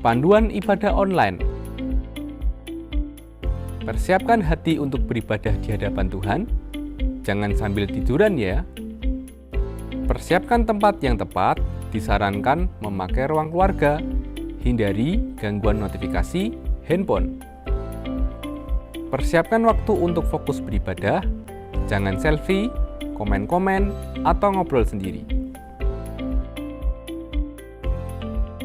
Panduan ibadah online. Persiapkan hati untuk beribadah di hadapan Tuhan. Jangan sambil tiduran ya. Persiapkan tempat yang tepat. Disarankan memakai ruang keluarga. Hindari gangguan notifikasi handphone. Persiapkan waktu untuk fokus beribadah. Jangan selfie, komen-komen, atau ngobrol sendiri.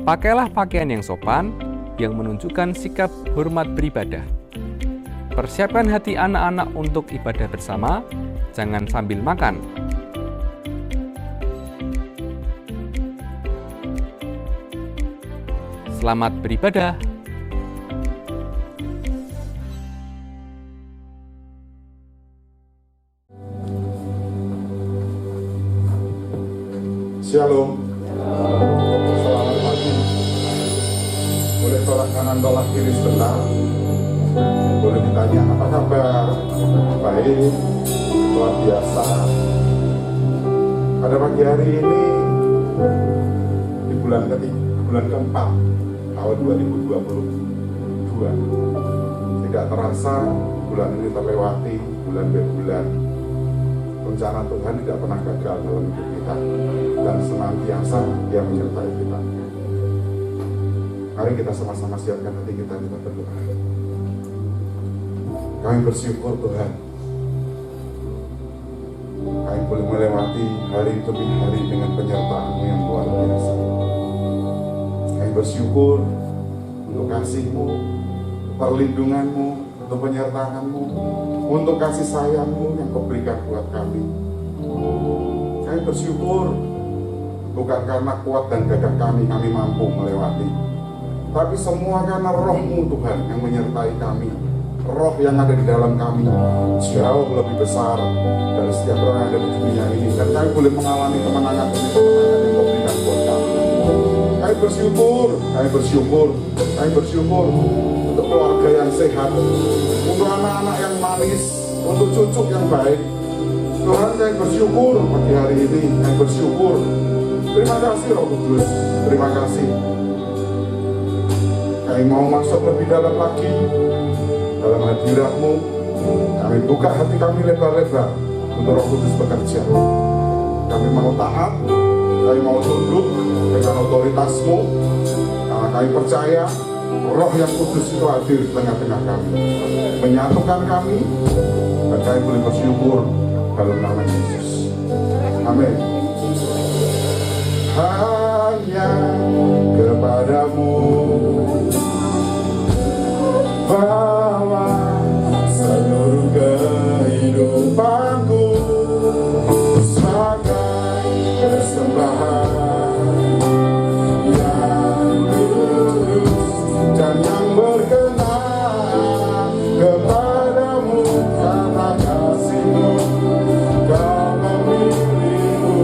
Pakailah pakaian yang sopan, yang menunjukkan sikap hormat beribadah. Persiapkan hati anak-anak untuk ibadah bersama, jangan sambil makan. Selamat beribadah. Shalom. Selamat pagi. Boleh tolak kanan, tolak kiri sebentar. Boleh ditanya, apa kabar? Baik, luar biasa. Pada pagi hari ini, di bulan keempat tahun 2022, tidak terasa bulan ini terlewati, bulan demi bulan. Rencana Tuhan tidak pernah gagal dalam hidup kita, dan senantiasa Dia menyertai kita. Mari kita sama-sama siapkan hati kita berdoa. Kami bersyukur Tuhan, kami boleh melewati hari demi hari dengan penyertaan-Mu yang luar biasa. Kami bersyukur untuk kasih-Mu, perlindungan-Mu, untuk penyertaan-Mu, untuk kasih sayang-Mu yang Kau berikan buat kami. Kami bersyukur bukan karena kuat dan gagah kami mampu melewati, tapi semua karena Roh-Mu Tuhan yang menyertai kami. Roh yang ada di dalam kami jauh lebih besar dari setiap orang yang ada di dunia ini, dan kami boleh mengalami kemenangan demi kemenangan yang Kau berikan buat kami. Kami bersyukur untuk keluarga yang sehat, untuk anak-anak yang manis, untuk cucu yang baik. Tuhan, kami bersyukur pagi hari ini, kami bersyukur. Terima kasih Roh Kudus, terima kasih. Kami mau masuk lebih dalam lagi dalam hadirat-Mu. Kami buka hati kami lebar-lebar untuk Roh Kudus bekerja. Kami mau taat, kami mau tunduk dengan otoritas-Mu, karena kami percaya Roh yang kudus itu hadir di tengah-tengah kami, menyatukan kami, dan kami boleh bersyukur dalam nama Yesus. Amin. Hanya kepadamu bawa seluruh kehidupanku sebagai persembahan yang tulus dan yang berkenan kepadamu, karena kasih-Mu Kau memilihku.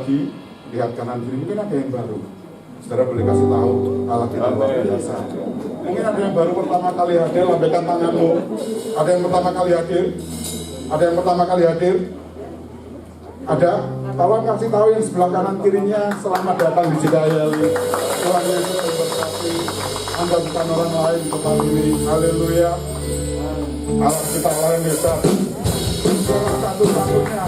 lagi, lihat kanan kiri, mungkin ada yang baru. Saudara boleh kasih tahu Allah kita luar biasa. Mungkin ada yang baru pertama kali hadir, lambaikan tanganmu. Ada yang pertama kali hadir? Ada yang pertama kali hadir? Ada? Tolong kasih tahu yang sebelah kanan kirinya, selamat datang di Jedayali. Tuhan Yesus memberkati. Anda bukan orang lain di tempat ini. Haleluya. Allah kita Allah yang besar. Satu-satunya.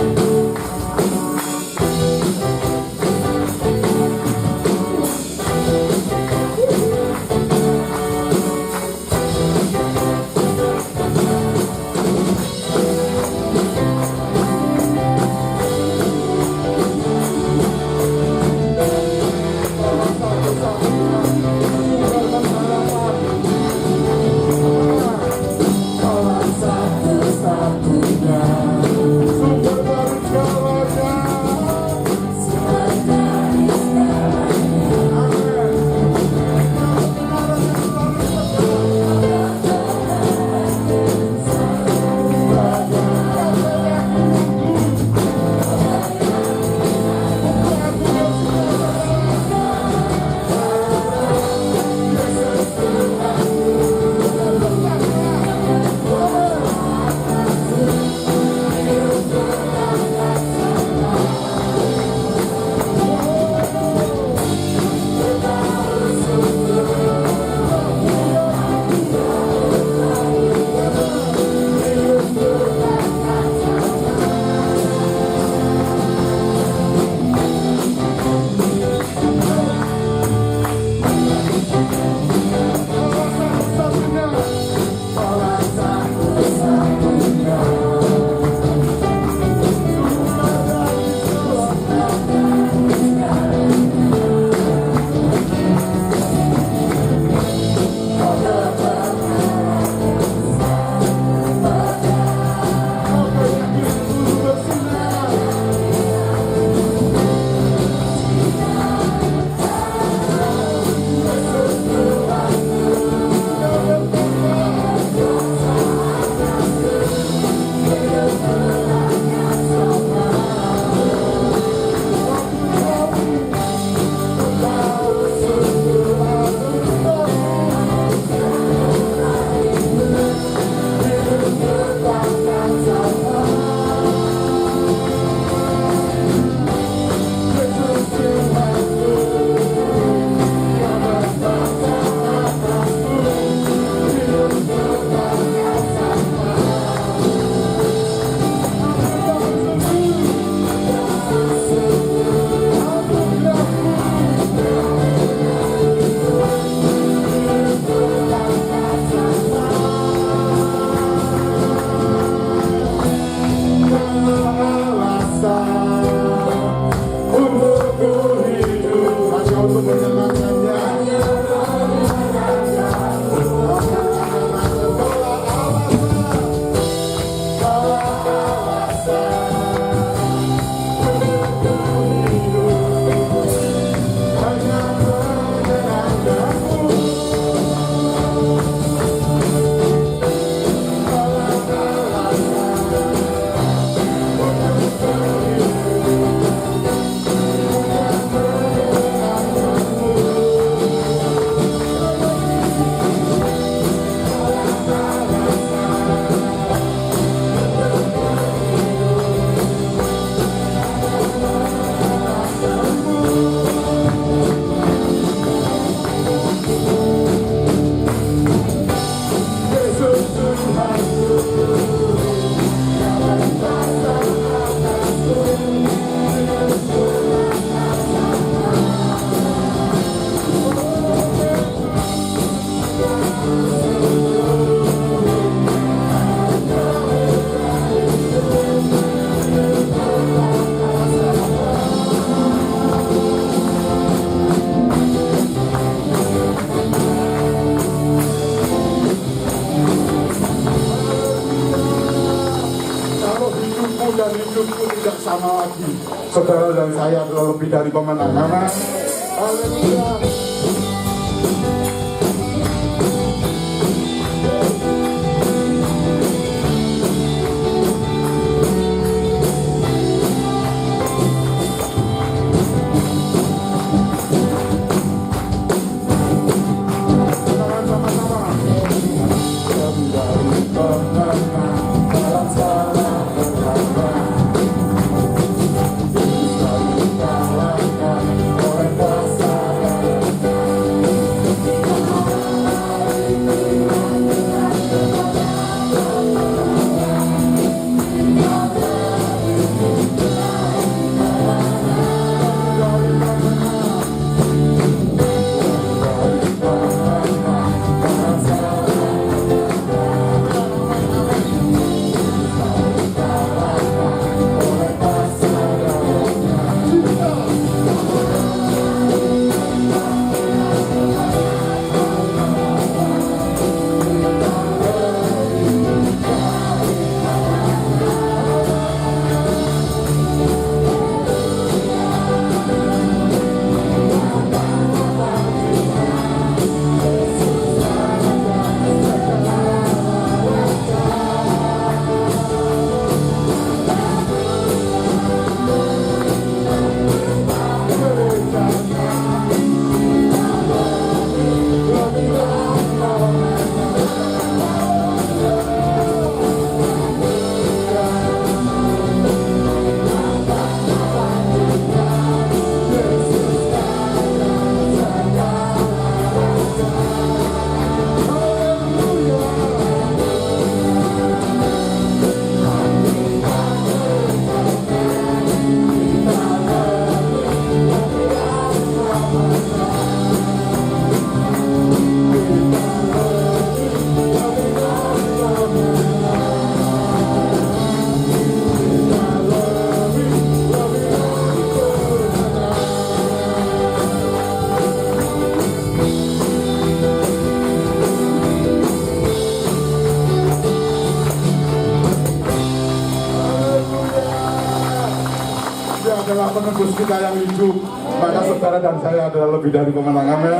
dan hidupku tidak sama lagi. Saudara dan saya adalah lebih dari pemenang. Amin. Haleluya. penebus kita yang hidup, maka saudara dan saya adalah lebih dari pemenang. Amin.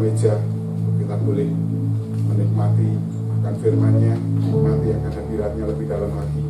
Meja kita boleh menikmati akan firman-Nya, menikmati akan hadirat-Nya lebih dalam lagi.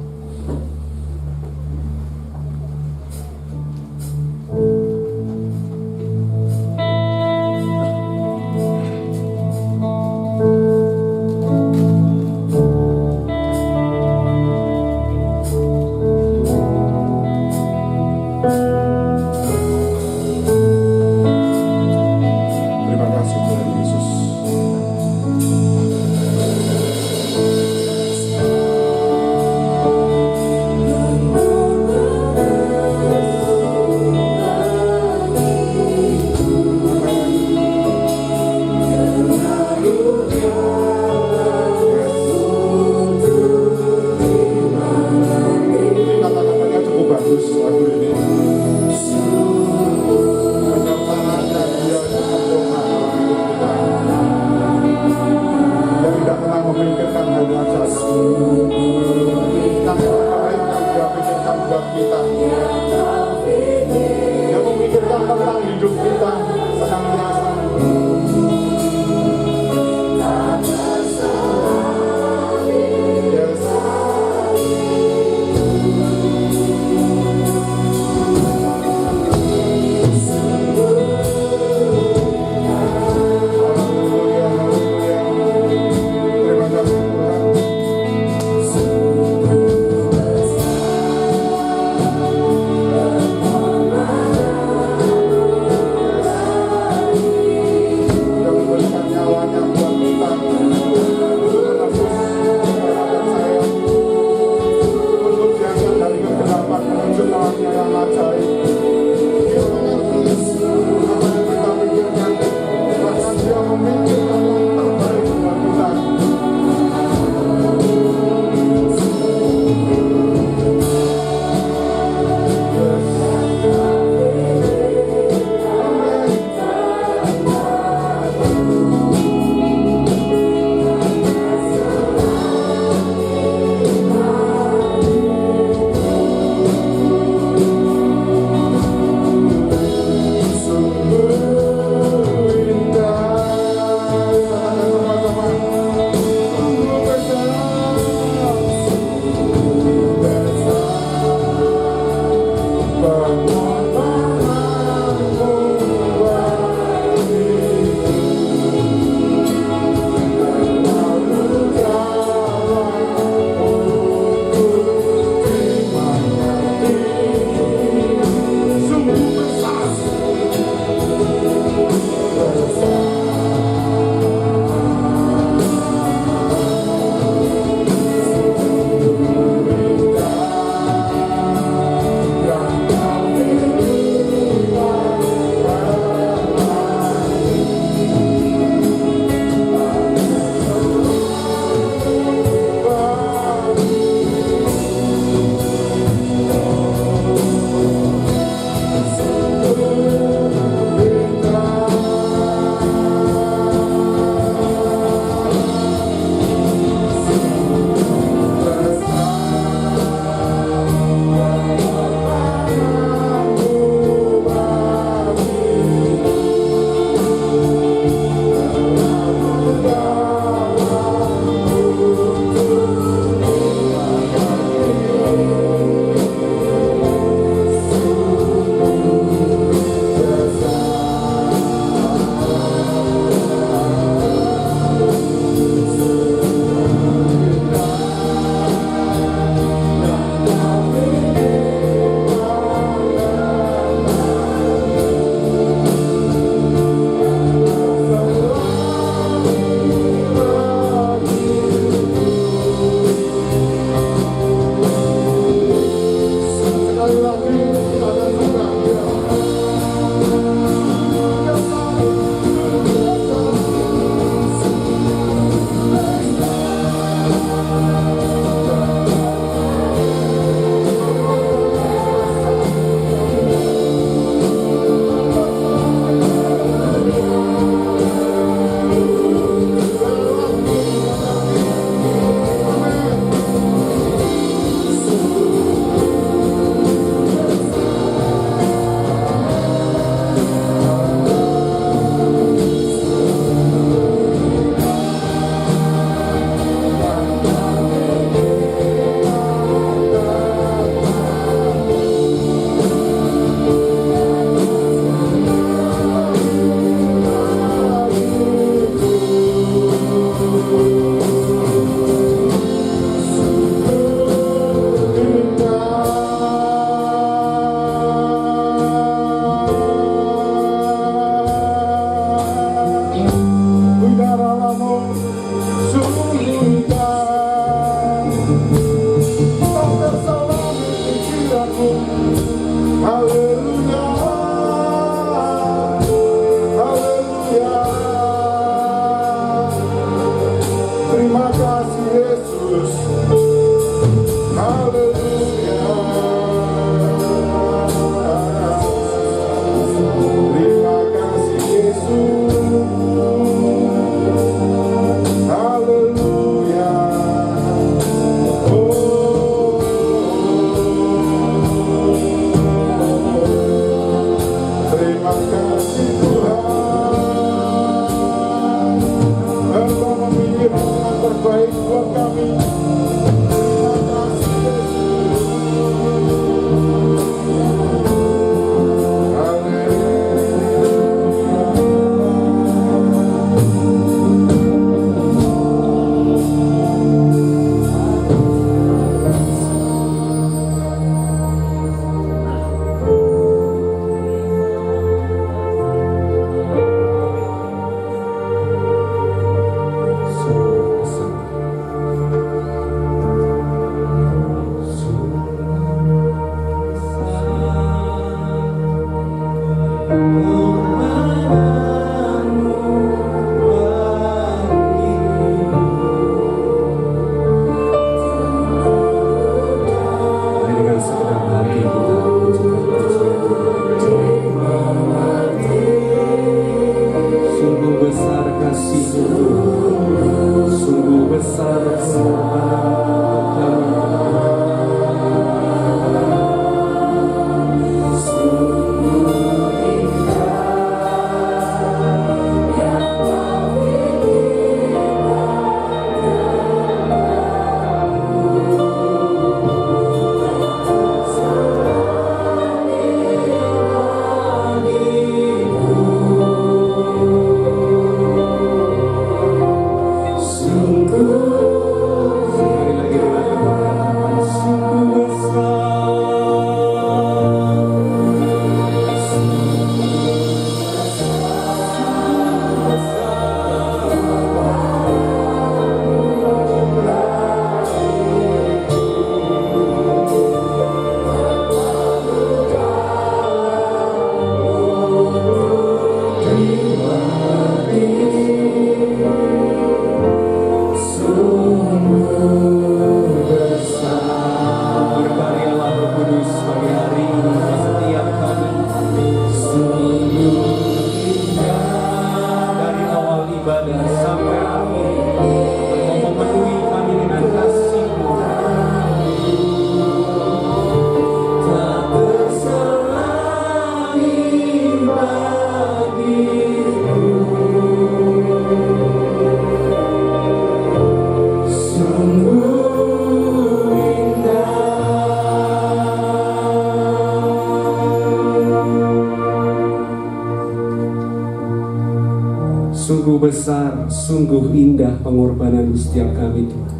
Sungguh besar, sungguh indah pengorbanan setiap kami, Tuhan.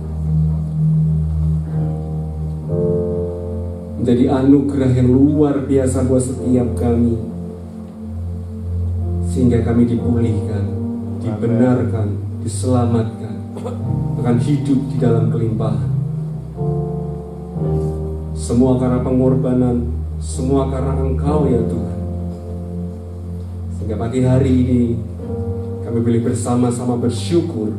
Menjadi anugerah yang luar biasa buat setiap kami, sehingga kami dipulihkan, dibenarkan, diselamatkan, akan hidup di dalam kelimpahan. Semua karena pengorbanan, semua karena Engkau ya Tuhan. Sehingga pagi hari ini kami boleh bersama-sama bersyukur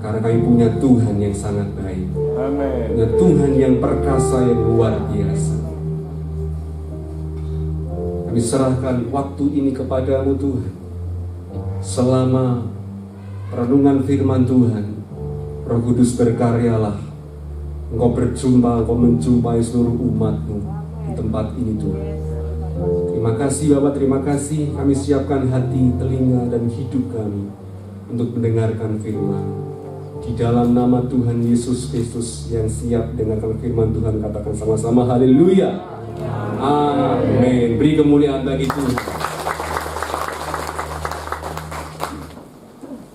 karena kami punya Tuhan yang sangat baik. Amin. Punya Tuhan yang perkasa, yang luar biasa. Kami serahkan waktu ini kepadamu Tuhan. Selama renungan firman Tuhan, Roh Kudus berkaryalah. Engkau berjumpa, Engkau menjumpai seluruh umat-Mu di tempat ini Tuhan. Terima kasih Bapak, terima kasih. Kami siapkan hati, telinga, dan hidup kami untuk mendengarkan firman. Di dalam nama Tuhan Yesus Kristus yang siap dengarkan firman Tuhan, katakan sama-sama haleluya. Amin. Beri kemuliaan bagi Tuhan.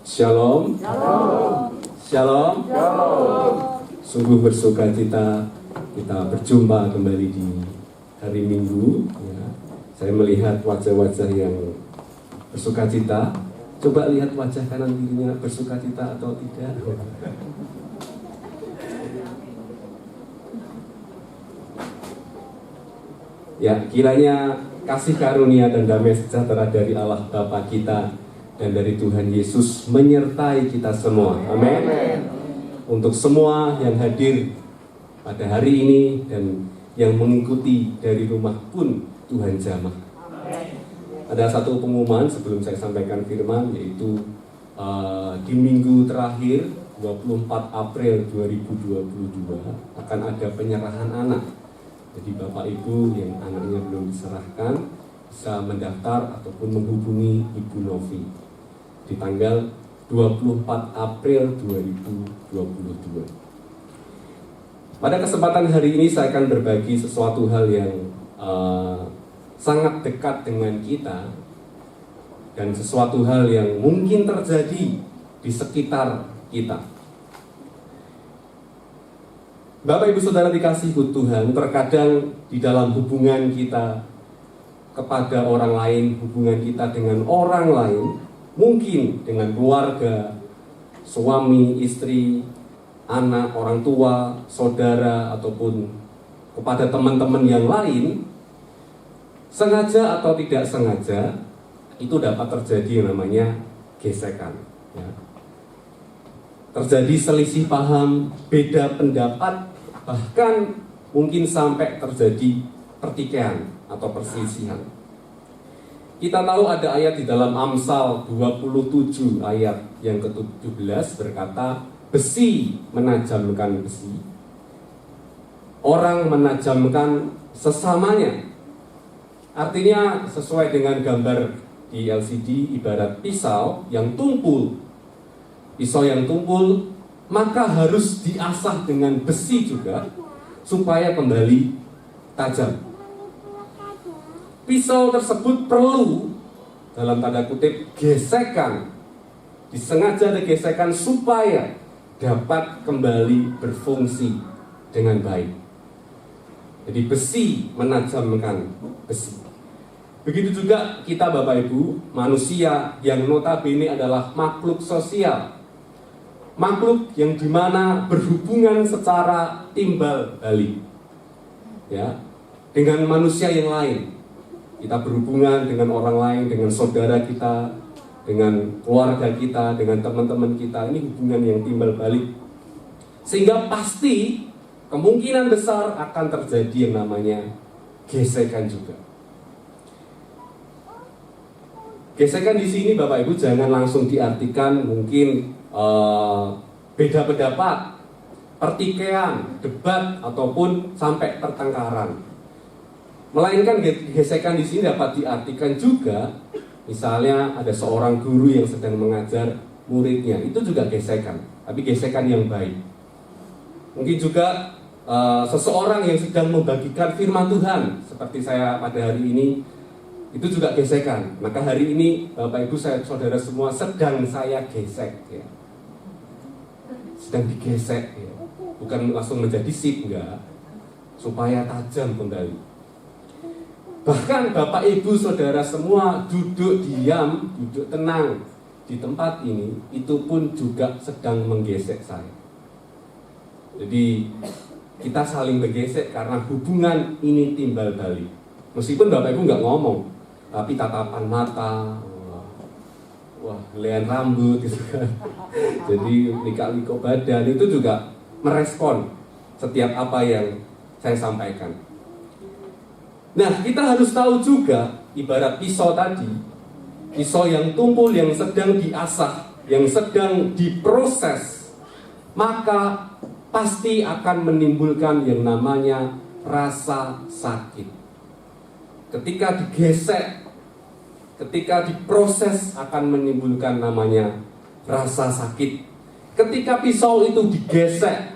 Shalom. Shalom. Sungguh bersuka cita kita berjumpa kembali di hari Minggu. Saya melihat wajah-wajah yang bersuka cita. Coba lihat wajah kanan kirinya bersuka cita atau tidak. Ya, kiranya kasih karunia dan damai sejahtera dari Allah Bapa kita dan dari Tuhan Yesus menyertai kita semua. Amin. Untuk semua yang hadir pada hari ini dan yang mengikuti dari rumah pun Tuhan jamah. Ada satu pengumuman sebelum saya sampaikan firman, yaitu di minggu terakhir 24 April 2022 akan ada penyerahan anak. Jadi Bapak Ibu yang anaknya belum diserahkan bisa mendaftar ataupun menghubungi Ibu Novi di tanggal 24 April 2022. Pada kesempatan hari ini saya akan berbagi sesuatu hal yang sangat dekat dengan kita dan sesuatu hal yang mungkin terjadi di sekitar kita. Bapak Ibu Saudara dikasihi Tuhan, terkadang di dalam hubungan kita kepada orang lain, hubungan kita dengan orang lain, mungkin dengan keluarga, suami, istri, anak, orang tua, saudara, ataupun kepada teman-teman yang lain, sengaja atau tidak sengaja, itu dapat terjadi yang namanya gesekan. Ya. Terjadi selisih paham, beda pendapat, bahkan mungkin sampai terjadi pertikaian atau perselisihan. Kita tahu ada ayat di dalam Amsal 27 ayat yang ke-17 berkata, besi menajamkan besi, orang menajamkan sesamanya. Artinya sesuai dengan gambar di LCD, ibarat pisau yang tumpul. Pisau yang tumpul maka harus diasah dengan besi juga supaya kembali tajam. Pisau tersebut perlu dalam tanda kutip gesekan, disengaja ada gesekan supaya dapat kembali berfungsi dengan baik. Jadi besi menajamkan besi. Begitu juga kita Bapak Ibu, manusia yang notabene adalah makhluk sosial. Makhluk yang dimana berhubungan secara timbal balik. Ya, dengan manusia yang lain. Kita berhubungan dengan orang lain, dengan saudara kita, dengan keluarga kita, dengan teman-teman kita, ini hubungan yang timbal balik. Sehingga pasti kemungkinan besar akan terjadi yang namanya gesekan juga. Gesekan di sini Bapak Ibu jangan langsung diartikan mungkin beda pendapat, pertikaian, debat, ataupun sampai pertengkaran. Melainkan gesekan di sini dapat diartikan juga, misalnya ada seorang guru yang sedang mengajar muridnya, itu juga gesekan, tapi gesekan yang baik. Mungkin juga seseorang yang sedang membagikan firman Tuhan, seperti saya pada hari ini, itu juga gesekan. Maka hari ini Bapak Ibu saudara semua sedang saya gesek, ya. Sedang digesek, ya. Bukan langsung menjadi sip, enggak, supaya tajam kembali. Bahkan Bapak Ibu Saudara semua duduk diam, duduk tenang di tempat ini, itu pun juga sedang menggesek saya. Jadi kita saling bergesek karena hubungan ini timbal balik. Meskipun Bapak Ibu nggak ngomong, tapi tatapan mata, wah helaian rambut gitu kan. Jadi liko-liko badan itu juga merespon setiap apa yang saya sampaikan. Nah, kita harus tahu juga, ibarat pisau tadi, pisau yang tumpul, yang sedang diasah, yang sedang diproses, maka pasti akan menimbulkan yang namanya rasa sakit. Ketika digesek, ketika diproses akan menimbulkan namanya rasa sakit. Ketika pisau itu digesek,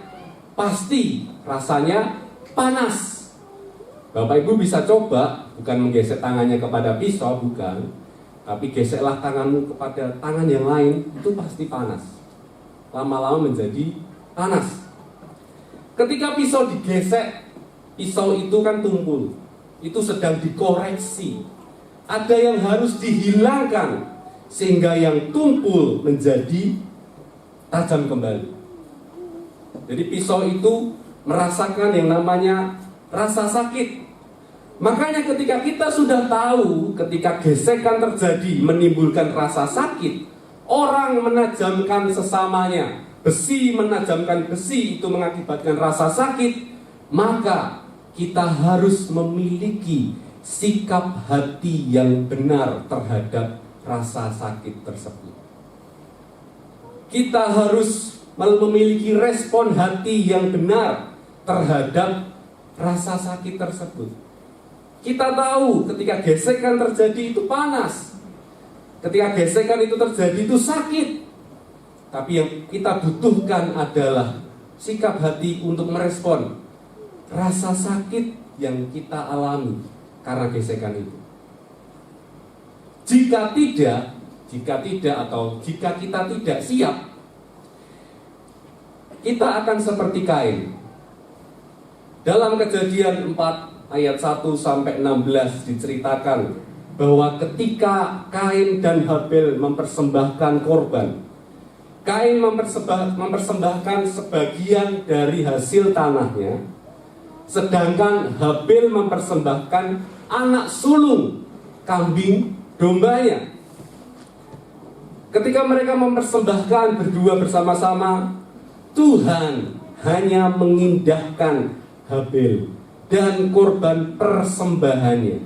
pasti rasanya panas. Bapak Ibu bisa coba, bukan menggesek tangannya kepada pisau, bukan, tapi geseklah tanganmu kepada tangan yang lain, itu pasti panas. Lama-lama menjadi panas. Ketika pisau digesek, pisau itu kan tumpul, itu sedang dikoreksi. Ada yang harus dihilangkan, sehingga yang tumpul menjadi tajam kembali. Jadi pisau itu merasakan yang namanya rasa sakit. Makanya ketika kita sudah tahu, ketika gesekan terjadi menimbulkan rasa sakit, orang menajamkan sesamanya, besi menajamkan besi itu mengakibatkan rasa sakit, maka kita harus memiliki sikap hati yang benar terhadap rasa sakit tersebut. Kita harus memiliki respon hati yang benar terhadap rasa sakit tersebut. Kita tahu ketika gesekan terjadi itu panas, ketika gesekan itu terjadi itu sakit. Tapi yang kita butuhkan adalah sikap hati untuk merespon rasa sakit yang kita alami karena gesekan itu. Jika tidak atau jika kita tidak siap, kita akan seperti Kain. Dalam Kejadian 4 ayat 1 sampai 16 diceritakan bahwa ketika Kain dan Habel mempersembahkan korban, Kain mempersembahkan sebagian dari hasil tanahnya, sedangkan Habel mempersembahkan anak sulung kambing dombanya. Ketika mereka mempersembahkan berdua bersama-sama, Tuhan hanya mengindahkan Habel dan korban persembahannya,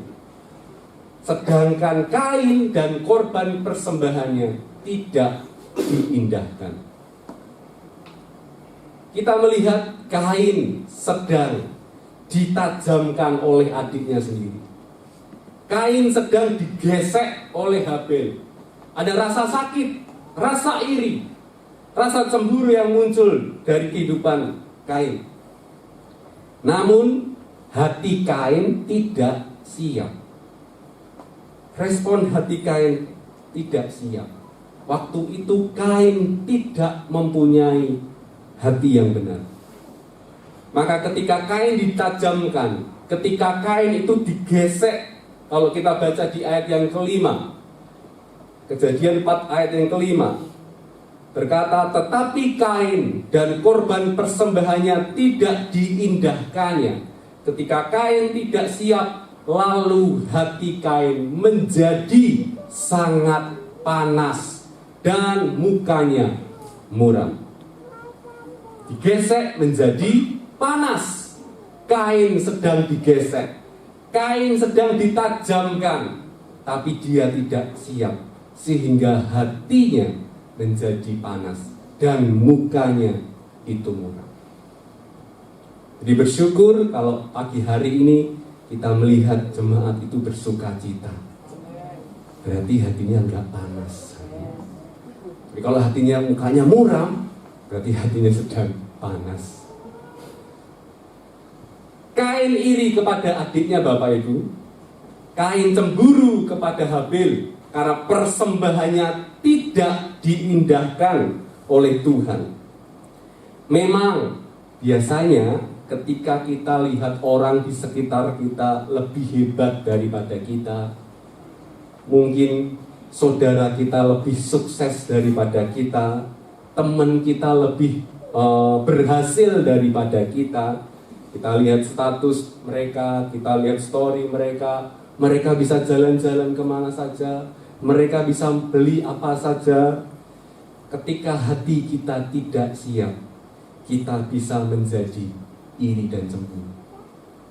sedangkan Kain dan korban persembahannya tidak diindahkan. Kita melihat Kain sedang ditajamkan oleh adiknya sendiri. Kain sedang digesek oleh Habel. Ada rasa sakit, rasa iri, rasa cemburu yang muncul dari kehidupan Kain. Namun hati Kain tidak siap. Respon hati Kain tidak siap. Waktu itu Kain tidak mempunyai hati yang benar. Maka ketika Kain ditajamkan, ketika Kain itu digesek, kalau kita baca di ayat yang kelima, Kejadian 4 ayat yang kelima, berkata, tetapi Kain dan korban persembahannya tidak diindahkannya. Ketika Kain tidak siap, lalu hati Kain menjadi sangat panas, dan mukanya muram. Digesek menjadi panas. Kain sedang digesek, kain sedang ditajamkan, tapi dia tidak siap, sehingga hatinya menjadi panas dan mukanya itu muram. Jadi bersyukur kalau pagi hari ini kita melihat jemaat itu bersuka cita. Berarti hatinya enggak panas. Jadi kalau hatinya mukanya muram, berarti hatinya sedang panas. Kain iri kepada adiknya Bapak Ibu, Kain cemburu kepada Habil karena persembahannya tidak diindahkan oleh Tuhan. Memang biasanya ketika kita lihat orang di sekitar kita lebih hebat daripada kita, mungkin saudara kita lebih sukses daripada kita, teman kita lebih berhasil daripada kita. Kita lihat status mereka, kita lihat story mereka, mereka bisa jalan-jalan kemana saja, mereka bisa beli apa saja. Ketika hati kita tidak siap, kita bisa menjadi iri dan cemburu.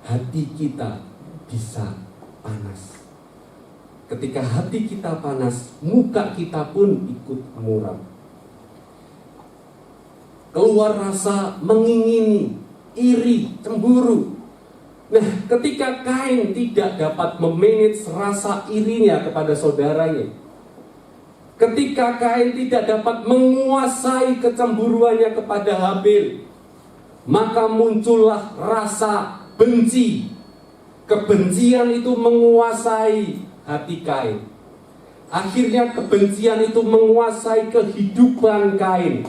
Hati kita bisa panas. Ketika hati kita panas, muka kita pun ikut muram. Keluar rasa mengingini, iri, cemburu. Nah, ketika Kain tidak dapat memanage rasa irinya kepada saudaranya, ketika Kain tidak dapat menguasai kecemburuannya kepada Habil, maka muncullah rasa benci. Kebencian itu menguasai hati Kain. Akhirnya kebencian itu menguasai kehidupan Kain.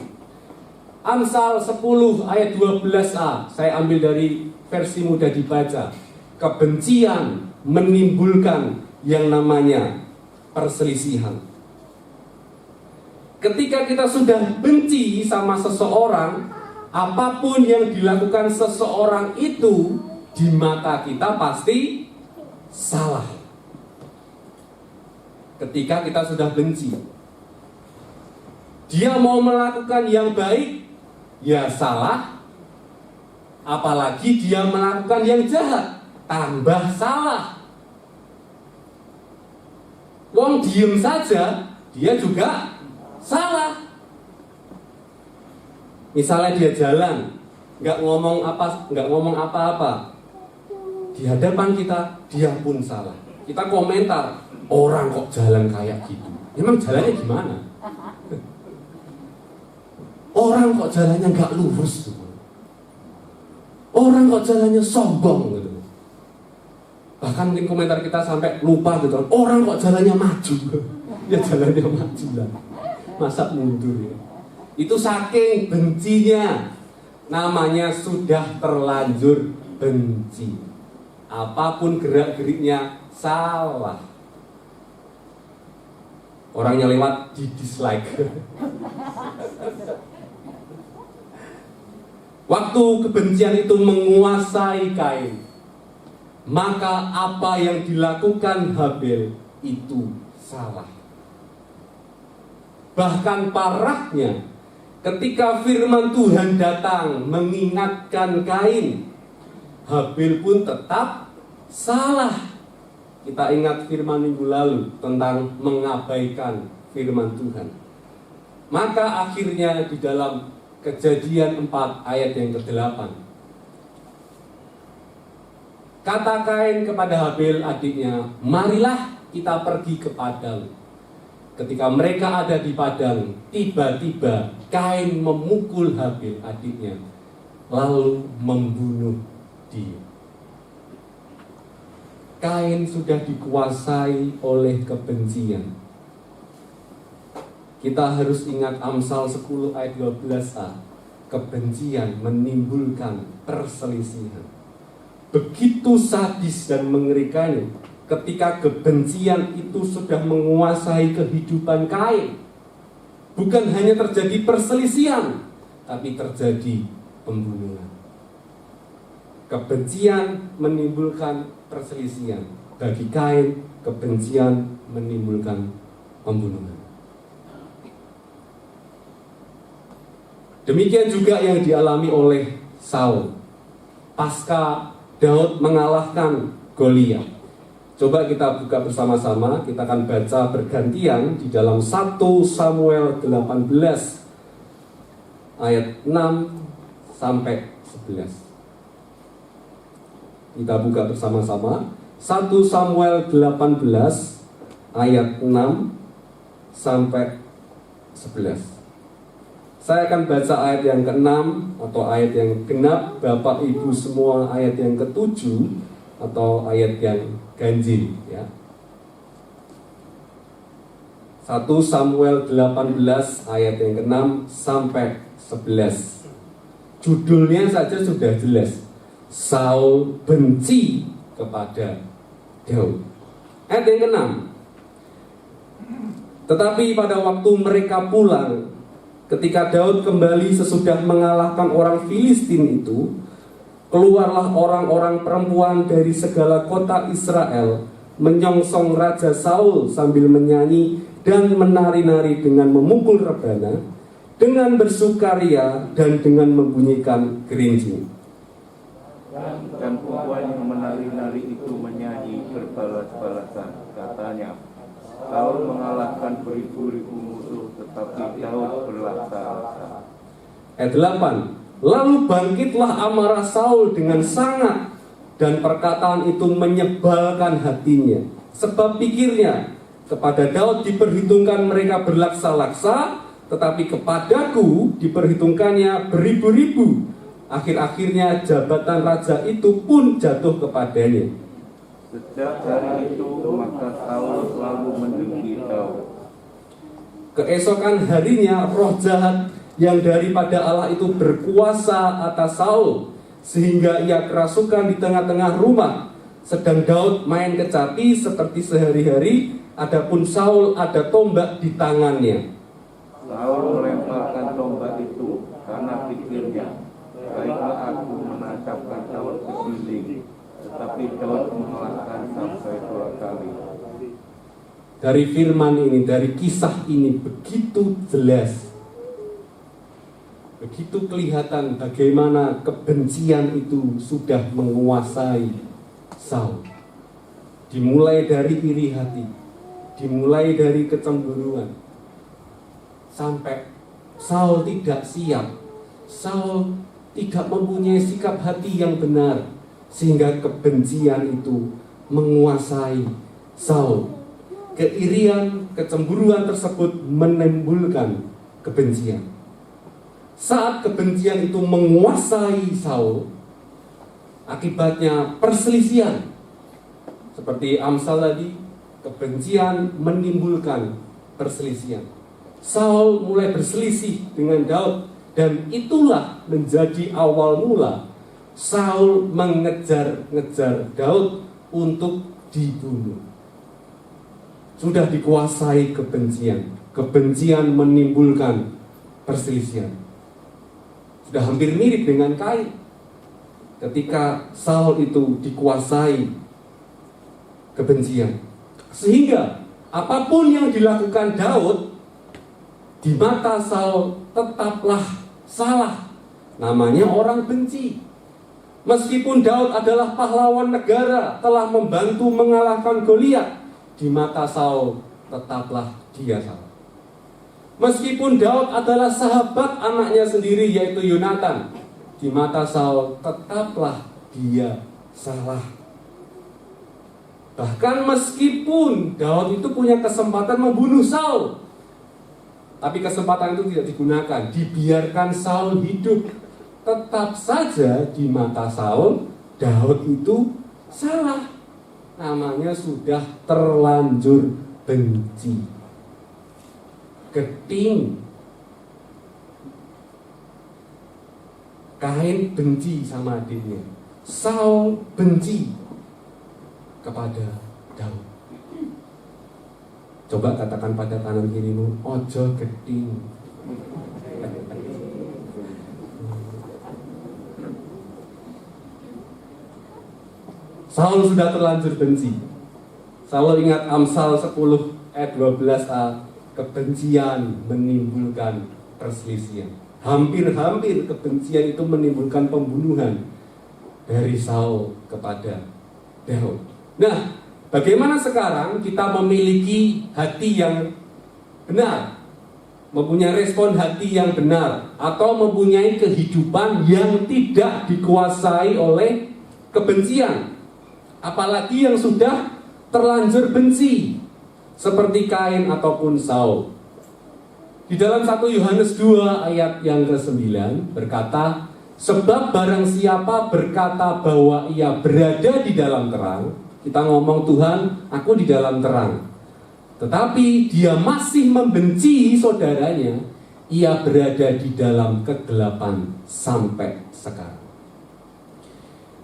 Amsal 10 ayat 12a, saya ambil dari versi mudah dibaca. Kebencian menimbulkan yang namanya perselisihan. Ketika kita sudah benci sama seseorang, apapun yang dilakukan seseorang itu di mata kita pasti salah. Ketika kita sudah benci, dia mau melakukan yang baik, ya salah. Apalagi dia melakukan yang jahat, tambah salah. Wong diem saja, dia juga salah. Misalnya dia jalan, nggak ngomong apa-apa, di hadapan kita dia pun salah. Kita komentar, orang kok jalan kayak gitu. Emang jalannya gimana? Orang kok jalannya nggak lurus gitu. Orang kok jalannya sombong gitu. Bahkan mungkin komentar kita sampai lupa gitu. Orang kok jalannya maju. Ya jalannya maju lah. Masa mundur ya. Itu saking bencinya. Namanya sudah terlanjur benci. Apapun gerak-geriknya salah. Orangnya lewat di dislike. Waktu kebencian itu menguasai Kain, maka apa yang dilakukan Habil itu salah. Bahkan parahnya, ketika firman Tuhan datang mengingatkan Kain, Habil pun tetap salah. Kita ingat firman minggu lalu tentang mengabaikan firman Tuhan. Maka akhirnya di dalam Kejadian 4 ayat yang ke-8, kata Kain kepada Habil adiknya, marilah kita pergi ke padang. Ketika mereka ada di padang, tiba-tiba Kain memukul Habil adiknya, lalu membunuh dia. Kain sudah dikuasai oleh kebencian. Kita harus ingat Amsal 10 ayat 12a. Kebencian menimbulkan perselisihan. Begitu sadis dan mengerikannya ketika kebencian itu sudah menguasai kehidupan Kain. Bukan hanya terjadi perselisihan, tapi terjadi pembunuhan. Kebencian menimbulkan perselisihan. Bagi Kain, kebencian menimbulkan pembunuhan. Demikian juga yang dialami oleh Saul pasca Daud mengalahkan Goliat. Coba kita buka bersama-sama, kita akan baca bergantian di dalam 1 Samuel 18 ayat 6 sampai 11. Kita buka bersama-sama 1 Samuel 18 ayat 6 sampai 11. Saya akan baca ayat yang ke-6 atau ayat yang genap, Bapak Ibu semua ayat yang ke-7 atau ayat yang ganjil ya. 1 Samuel 18 ayat yang ke-6 sampai 11. Judulnya saja sudah jelas. Saul benci kepada Daud. Ayat yang ke-6. Tetapi pada waktu mereka pulang, ketika Daud kembali sesudah mengalahkan orang Filistin itu, keluarlah orang-orang perempuan dari segala kota Israel menyongsong Raja Saul sambil menyanyi dan menari-nari dengan memukul rebana, dengan bersukaria dan dengan membunyikan gerincing. Dan perempuan yang menari-nari itu menyanyi berbalas-balasan, katanya, Saul mengalahkan beribu-ribu musuh, tetapi Daud berlaksa-laksa. Ayat 8. Lalu bangkitlah amarah Saul dengan sangat, dan perkataan itu menyebalkan hatinya. Sebab pikirnya, kepada Daud diperhitungkan mereka berlaksa-laksa, tetapi kepadaku diperhitungkannya beribu-ribu. Akhir-akhirnya jabatan raja itu pun jatuh kepadanya. Sejak hari itu maka Saul selalu mendengki Daud. Keesokan harinya roh jahat yang daripada Allah itu berkuasa atas Saul, sehingga ia kerasukan di tengah-tengah rumah. Sedang Daud main kecapi seperti sehari-hari, adapun Saul ada tombak di tangannya. Saul melemparkan tombak itu karena pikirnya, baiklah aku menancapkan Daud ke dinding. Tetapi Daud mengalahkan sampai 2 kali. Dari firman ini, dari kisah ini begitu jelas, begitu kelihatan bagaimana kebencian itu sudah menguasai Saul. Dimulai dari iri hati, dimulai dari kecemburuan, sampai Saul tidak siap, Saul tidak mempunyai sikap hati yang benar, sehingga kebencian itu menguasai Saul. Keirian, kecemburuan tersebut menimbulkan kebencian. Saat kebencian itu menguasai Saul, akibatnya perselisihan. Seperti Amsal tadi, kebencian menimbulkan perselisihan. Saul mulai berselisih dengan Daud, dan itulah menjadi awal mula Saul mengejar-ngejar Daud untuk dibunuh. Sudah dikuasai kebencian. Kebencian menimbulkan perselisihan. Sudah hampir mirip dengan Kain. Ketika Saul itu dikuasai kebencian, sehingga apapun yang dilakukan Daud di mata Saul tetaplah salah. Namanya orang benci. Meskipun Daud adalah pahlawan negara, telah membantu mengalahkan Goliat, di mata Saul tetaplah dia salah. Meskipun Daud adalah sahabat anaknya sendiri, yaitu Yonatan, di mata Saul tetaplah dia salah. Bahkan meskipun Daud itu punya kesempatan membunuh Saul, tapi kesempatan itu tidak digunakan, dibiarkan Saul hidup, tetap saja di mata Saul Daud itu salah. Namanya sudah terlanjur benci, geting. Kain benci sama adiknya, Saul benci kepada Daud. Coba katakan pada kanan kirimu, ojo geting. Saul sudah terlanjur benci. Saul ingat Amsal 10 ayat 12a, kebencian menimbulkan perselisihan. Hampir-hampir kebencian itu menimbulkan pembunuhan dari Saul kepada Daud. Nah, bagaimana sekarang kita memiliki hati yang benar, mempunyai respon hati yang benar, atau mempunyai kehidupan yang tidak dikuasai oleh kebencian, apalagi yang sudah terlanjur benci, seperti Kain ataupun Saul. Di dalam 1 Yohanes 2 ayat yang ke-9 berkata, sebab barang siapa berkata bahwa ia berada di dalam terang, kita ngomong Tuhan, aku di dalam terang, tetapi dia masih membenci saudaranya, ia berada di dalam kegelapan sampai sekarang.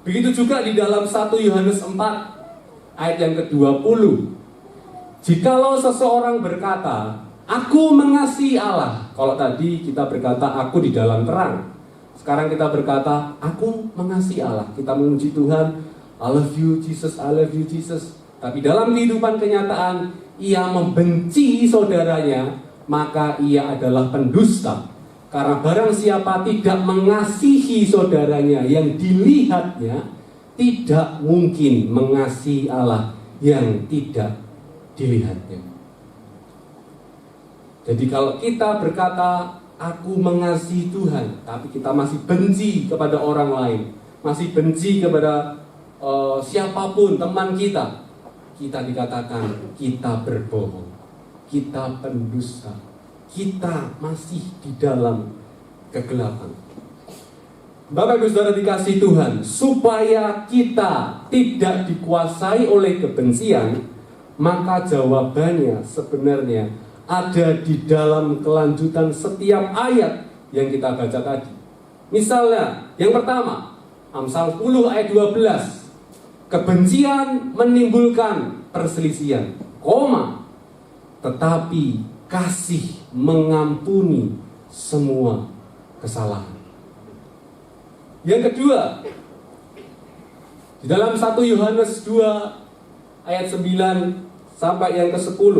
Begitu juga di dalam 1 Yohanes 4 ayat yang ke-20. Jikalau seseorang berkata, aku mengasihi Allah. Kalau tadi kita berkata, aku di dalam terang. Sekarang kita berkata, aku mengasihi Allah. Kita memuji Tuhan, I love you Jesus, I love you Jesus. Tapi dalam kehidupan kenyataan, ia membenci saudaranya, maka ia adalah pendusta. Karena barang siapa tidak mengasihi saudaranya yang dilihatnya, tidak mungkin mengasihi Allah yang tidak dilihatnya. Jadi kalau kita berkata, aku mengasihi Tuhan, tapi kita masih benci kepada orang lain, masih benci kepada siapapun teman kita, kita dikatakan kita berbohong, kita pendusta, kita masih di dalam kegelapan. Bapak Ibu Saudara dikasihi Tuhan, supaya kita tidak dikuasai oleh kebencian, maka jawabannya sebenarnya ada di dalam kelanjutan setiap ayat yang kita baca tadi. Misalnya, yang pertama, Amsal 10 ayat 12. Kebencian menimbulkan perselisihan, tetapi kasih mengampuni semua kesalahan. Yang kedua, di dalam 1 Yohanes 2 ayat 9 sampai yang ke-10.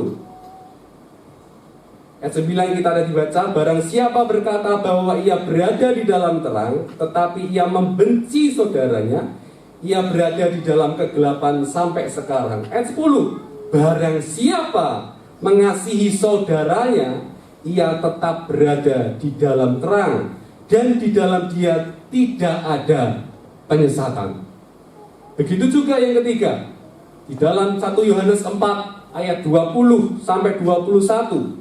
Ayat 9 kita ada dibaca, barang siapa berkata bahwa ia berada di dalam terang, tetapi ia membenci saudaranya, ia berada di dalam kegelapan sampai sekarang. Ayat 10, barang siapa mengasihi saudaranya, ia tetap berada di dalam terang, dan di dalam dia tidak ada penyesatan. Begitu juga yang ketiga, di dalam 1 Yohanes 4 ayat 20 sampai 21.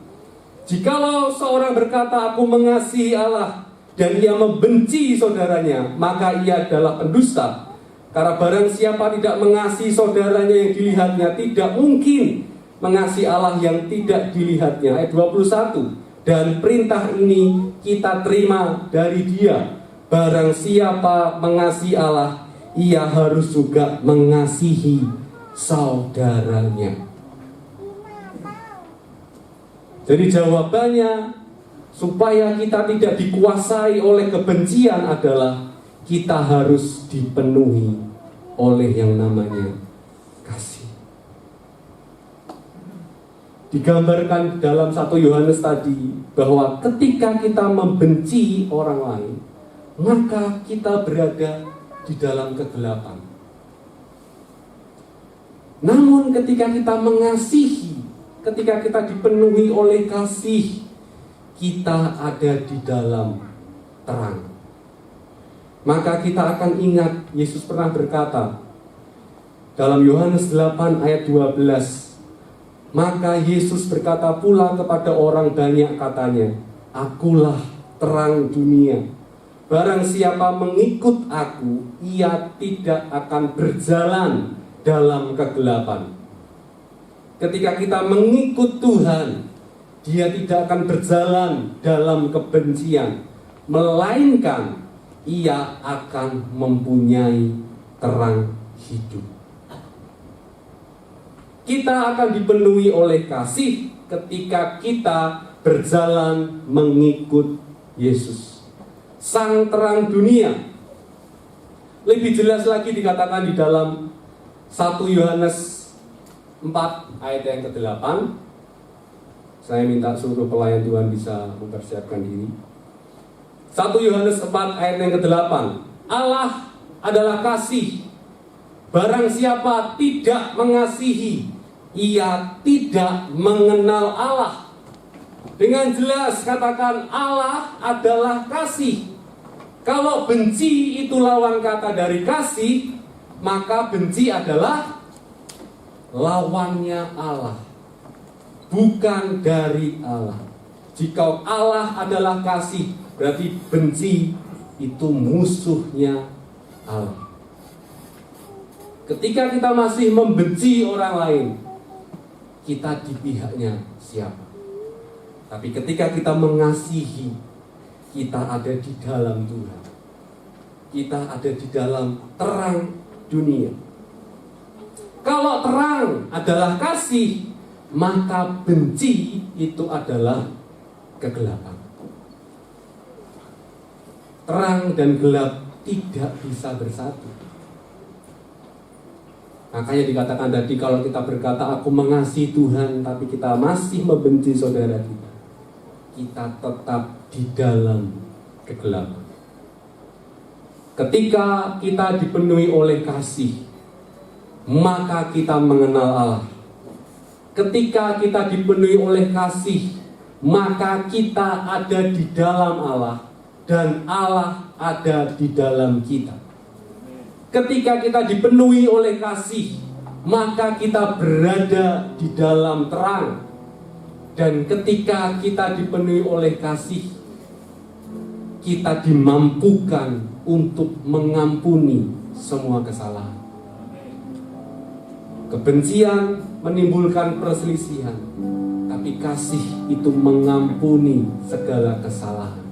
Jikalau seorang berkata, aku mengasihi Allah, dan ia membenci saudaranya, maka ia adalah pendusta. Karena barang siapa tidak mengasihi saudaranya yang dilihatnya, tidak mungkin mengasihi Allah yang tidak dilihatnya. Ayat 21. Dan perintah ini kita terima dari Dia. Barang siapa mengasihi Allah, ia harus juga mengasihi saudaranya. Jadi jawabannya, supaya kita tidak dikuasai oleh kebencian adalah kita harus dipenuhi oleh yang namanya kasih. Digambarkan dalam 1 Yohanes tadi bahwa ketika kita membenci orang lain, maka kita berada di dalam kegelapan. Namun ketika kita mengasihi, ketika kita dipenuhi oleh kasih, kita ada di dalam terang. Maka kita akan ingat Yesus pernah berkata dalam Yohanes 8 ayat 12, maka Yesus berkata pula kepada orang banyak katanya, akulah terang dunia. Barang siapa mengikut aku, ia tidak akan berjalan dalam kegelapan. Ketika kita mengikut Tuhan, Dia tidak akan berjalan dalam kebencian, melainkan Ia akan mempunyai terang hidup. Kita akan dipenuhi oleh kasih ketika kita berjalan mengikut Yesus, Sang terang dunia. Lebih jelas lagi dikatakan di dalam 1 Yohanes 4 ayat yang ke-8. Saya minta seluruh pelayan Tuhan bisa mempersiapkan diri. 1 Yohanes 4 ayat yang ke-8. Allah adalah kasih. Barang siapa tidak mengasihi, ia tidak mengenal Allah. Dengan jelas katakan Allah adalah kasih. Kalau benci itu lawan kata dari kasih, maka benci adalah lawannya Allah, bukan dari Allah. Jika Allah adalah kasih, berarti benci itu musuhnya Allah. Ketika kita masih membenci orang lain, kita di pihaknya siapa? Tapi ketika kita mengasihi, kita ada di dalam Tuhan. Kita ada di dalam terang dunia. Kalau terang adalah kasih, maka benci itu adalah kegelapan. Terang dan gelap tidak bisa bersatu. Makanya dikatakan tadi, kalau kita berkata aku mengasihi Tuhan, tapi kita masih membenci saudara kita, kita tetap di dalam kegelapan. Ketika kita dipenuhi oleh kasih, maka kita mengenal Allah. Ketika kita dipenuhi oleh kasih, maka kita ada di dalam Allah, dan Allah ada di dalam kita. Ketika kita dipenuhi oleh kasih, maka kita berada di dalam terang. Dan ketika kita dipenuhi oleh kasih, kita dimampukan untuk mengampuni semua kesalahan. Kebencian menimbulkan perselisihan, tapi kasih itu mengampuni segala kesalahan.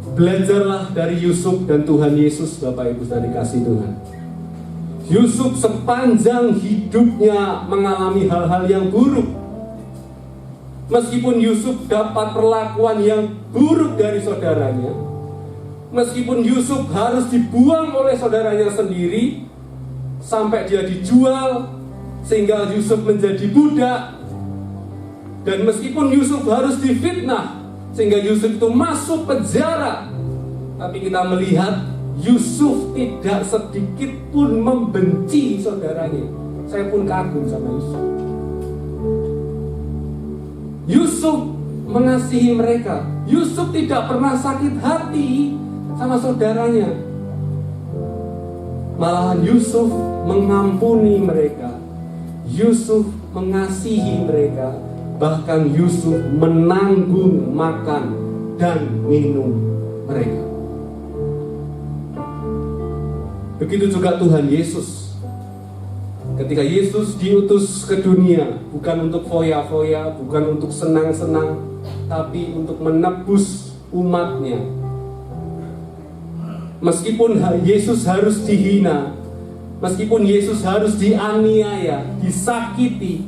Belajarlah dari Yusuf dan Tuhan Yesus, Bapak Ibu dari kasih Tuhan. Yusuf sepanjang hidupnya mengalami hal-hal yang buruk. Meskipun Yusuf dapat perlakuan yang buruk dari saudaranya, meskipun Yusuf harus dibuang oleh saudaranya sendiri, sampai dia dijual sehingga Yusuf menjadi budak, dan meskipun Yusuf harus difitnah sehingga Yusuf itu masuk penjara, tapi kita melihat Yusuf tidak sedikit pun membenci saudaranya. Saya pun kagum sama Yusuf. Yusuf mengasihi mereka. Yusuf tidak pernah sakit hati sama saudaranya. Malahan Yusuf mengampuni mereka. Yusuf mengasihi mereka. Bahkan Yusuf menanggung makan dan minum mereka. Begitu juga Tuhan Yesus. Ketika Yesus diutus ke dunia, bukan untuk foya-foya, bukan untuk senang-senang, tapi untuk menebus umatnya. Meskipun Yesus harus dihina, meskipun Yesus harus dianiaya, disakiti,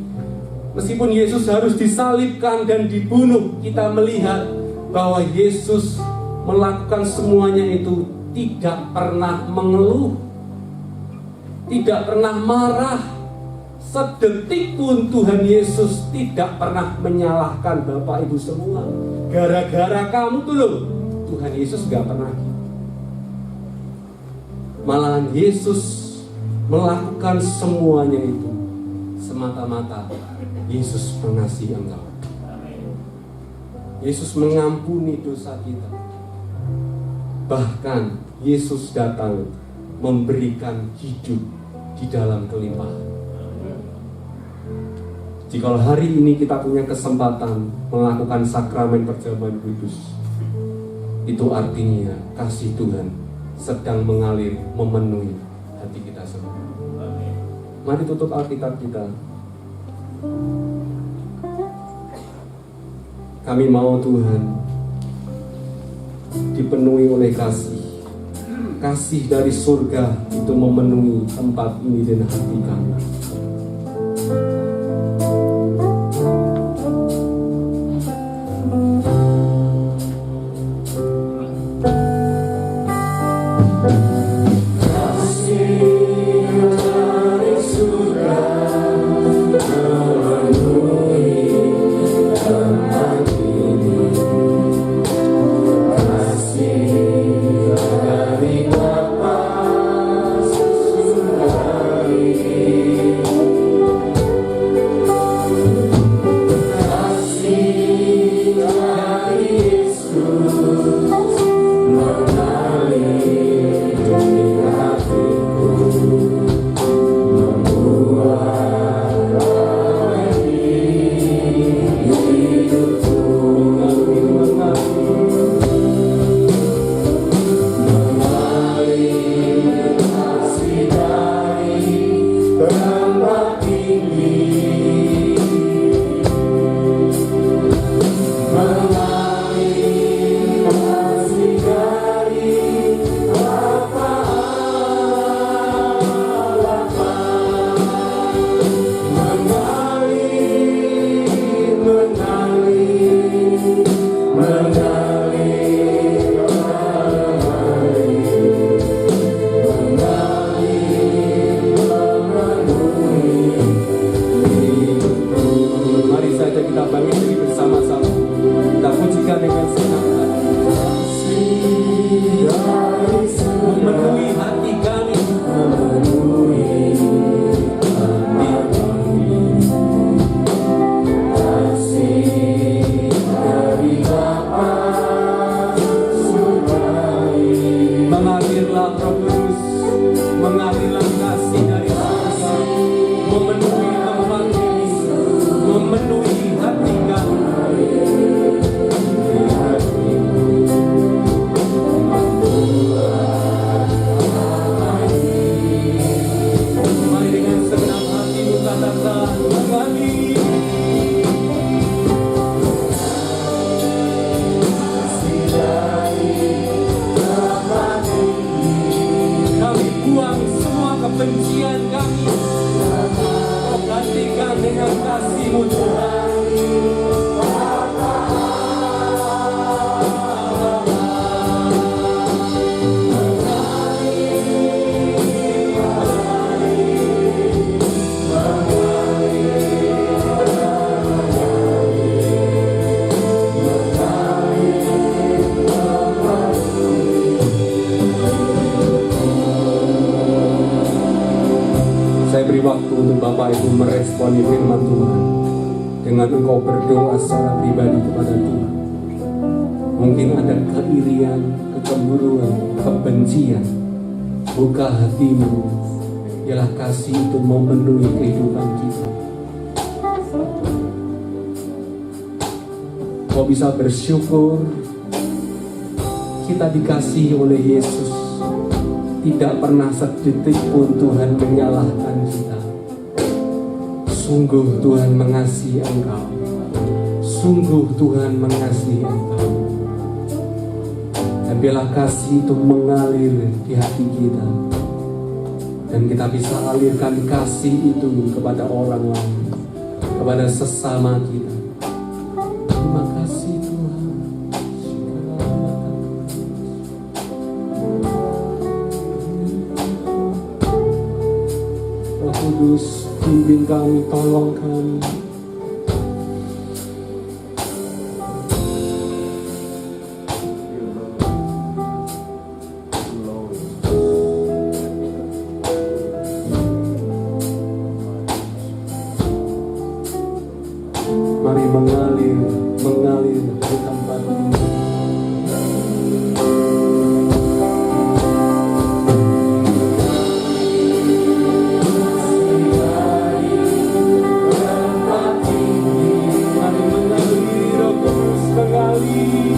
meskipun Yesus harus disalibkan dan dibunuh, kita melihat bahwa Yesus melakukan semuanya itu tidak pernah mengeluh, tidak pernah marah. Sedetik pun Tuhan Yesus tidak pernah menyalahkan Bapak Ibu semua. Gara-gara kamu tuh loh, Tuhan Yesus gak pernah. Malahan Yesus melakukan semuanya itu semata-mata Yesus mengasihi engkau. Yesus mengampuni dosa kita. Bahkan Yesus datang memberikan hidup di dalam kelimpahan. Jika hari ini kita punya kesempatan melakukan sakramen perjamuan kudus, itu artinya kasih Tuhan sedang mengalir memenuhi hati kita semua. Mari tutup Alkitab kita. Kami mau Tuhan dipenuhi oleh kasih. Kasih dari surga itu memenuhi tempat ini dan hati kami. dengan senang hati. Memenuhi hati kami. Mengalirlah Roh Kudus, mengalirlah kasih dari surga, memenuhi tempat ini, memenuhi hati kami. Mari dengan segenap hatimu katakan, mengalir. Kami buang semua kebencian kami. Kau gantikan dengan kasih-Mu Tuhan. Saya beri waktu untuk Bapak Ibu meresponi firman Tuhan dengan engkau berdoa secara pribadi kepada Tuhan. Mungkin ada keirian, kecemburuan, kebencian. Buka hatimu, ialah kasih itu memenuhi kehidupan kita. Kau bisa bersyukur kita dikasihi oleh Yesus. Tidak pernah sedetik pun Tuhan menyalahkan kita. Sungguh Tuhan mengasihi engkau. Sungguh Tuhan mengasihi engkau. Dan biarlah kasih itu mengalir di hati kita. Dan kita bisa alirkan kasih itu kepada orang lain, kepada sesama kita. Terima kasih Tuhan. Roh Kudus, bimbing kami, tolong kami. Mari mengalir di tempat ini. Mari mengalir, Roh Kudus mengalir.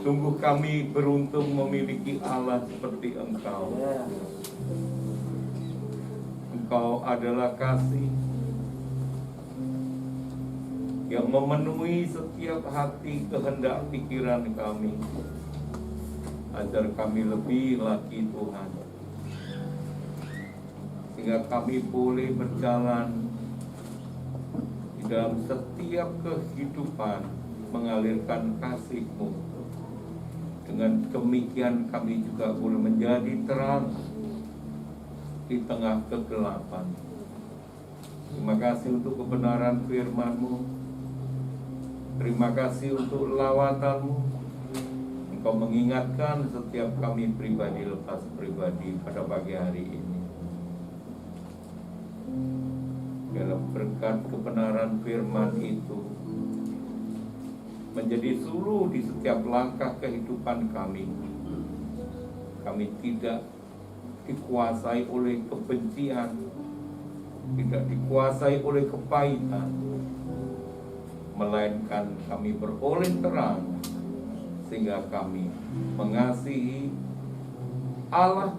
Sungguh kami beruntung memiliki Allah seperti Engkau. Engkau adalah kasih yang memenuhi setiap hati kehendak pikiran kami, agar kami lebih lagi Tuhan, sehingga kami boleh berjalan di dalam setiap kehidupan mengalirkan kasih-Mu. Dengan demikian kami juga boleh menjadi terang di tengah kegelapan. Terima kasih untuk kebenaran firman-Mu. Terima kasih untuk lawatan-Mu. Engkau mengingatkan setiap kami pribadi lepas pribadi pada pagi hari ini. Dalam berkat kebenaran firman itu menjadi suluh di setiap langkah kehidupan kami. Kami tidak dikuasai oleh kebencian, tidak dikuasai oleh kepahitan, melainkan kami beroleh terang, sehingga kami mengasihi Allah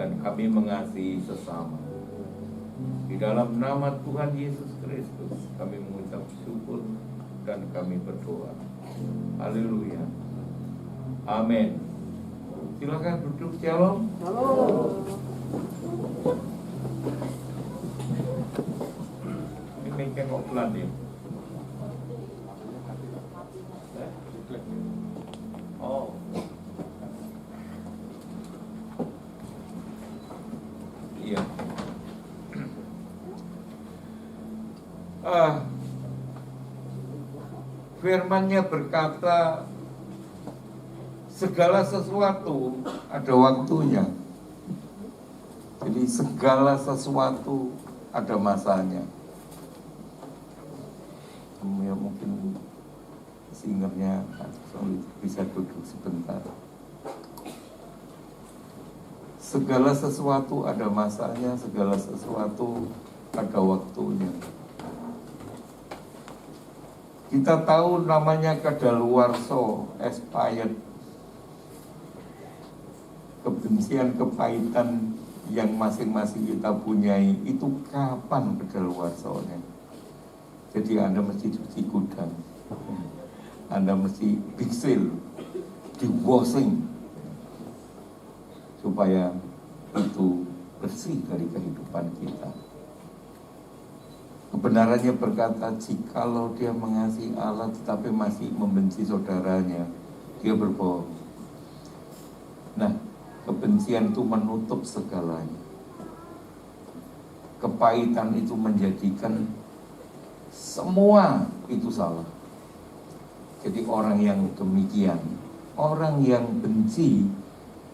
dan kami mengasihi sesama. Di dalam nama Tuhan Yesus Kristus kami mengucap syukur dan kami berdoa. Haleluya. Amin. Silakan duduk. Shalom. Ini kengok pelan ya. Oh. Iya. Firman-Nya berkata, segala sesuatu ada waktunya. Jadi segala sesuatu ada masanya. Ya, mungkin singernya bisa duduk sebentar. Segala sesuatu ada masanya, segala sesuatu ada waktunya. Kita tahu namanya kadaluwarsa, expired. Kebencian, kepahitan yang masing-masing kita punyai itu kapan kadaluwarsanya? Jadi Anda mesti cuci gudang, Anda mesti big sale, di washing, supaya itu bersih dari kehidupan kita. Kebenarannya berkata, jikalau dia mengasihi Allah tetapi masih membenci saudaranya, dia berbohong. Nah, kebencian itu menutup segalanya. Kepahitan itu menjadikan semua itu salah. Jadi orang yang demikian, orang yang benci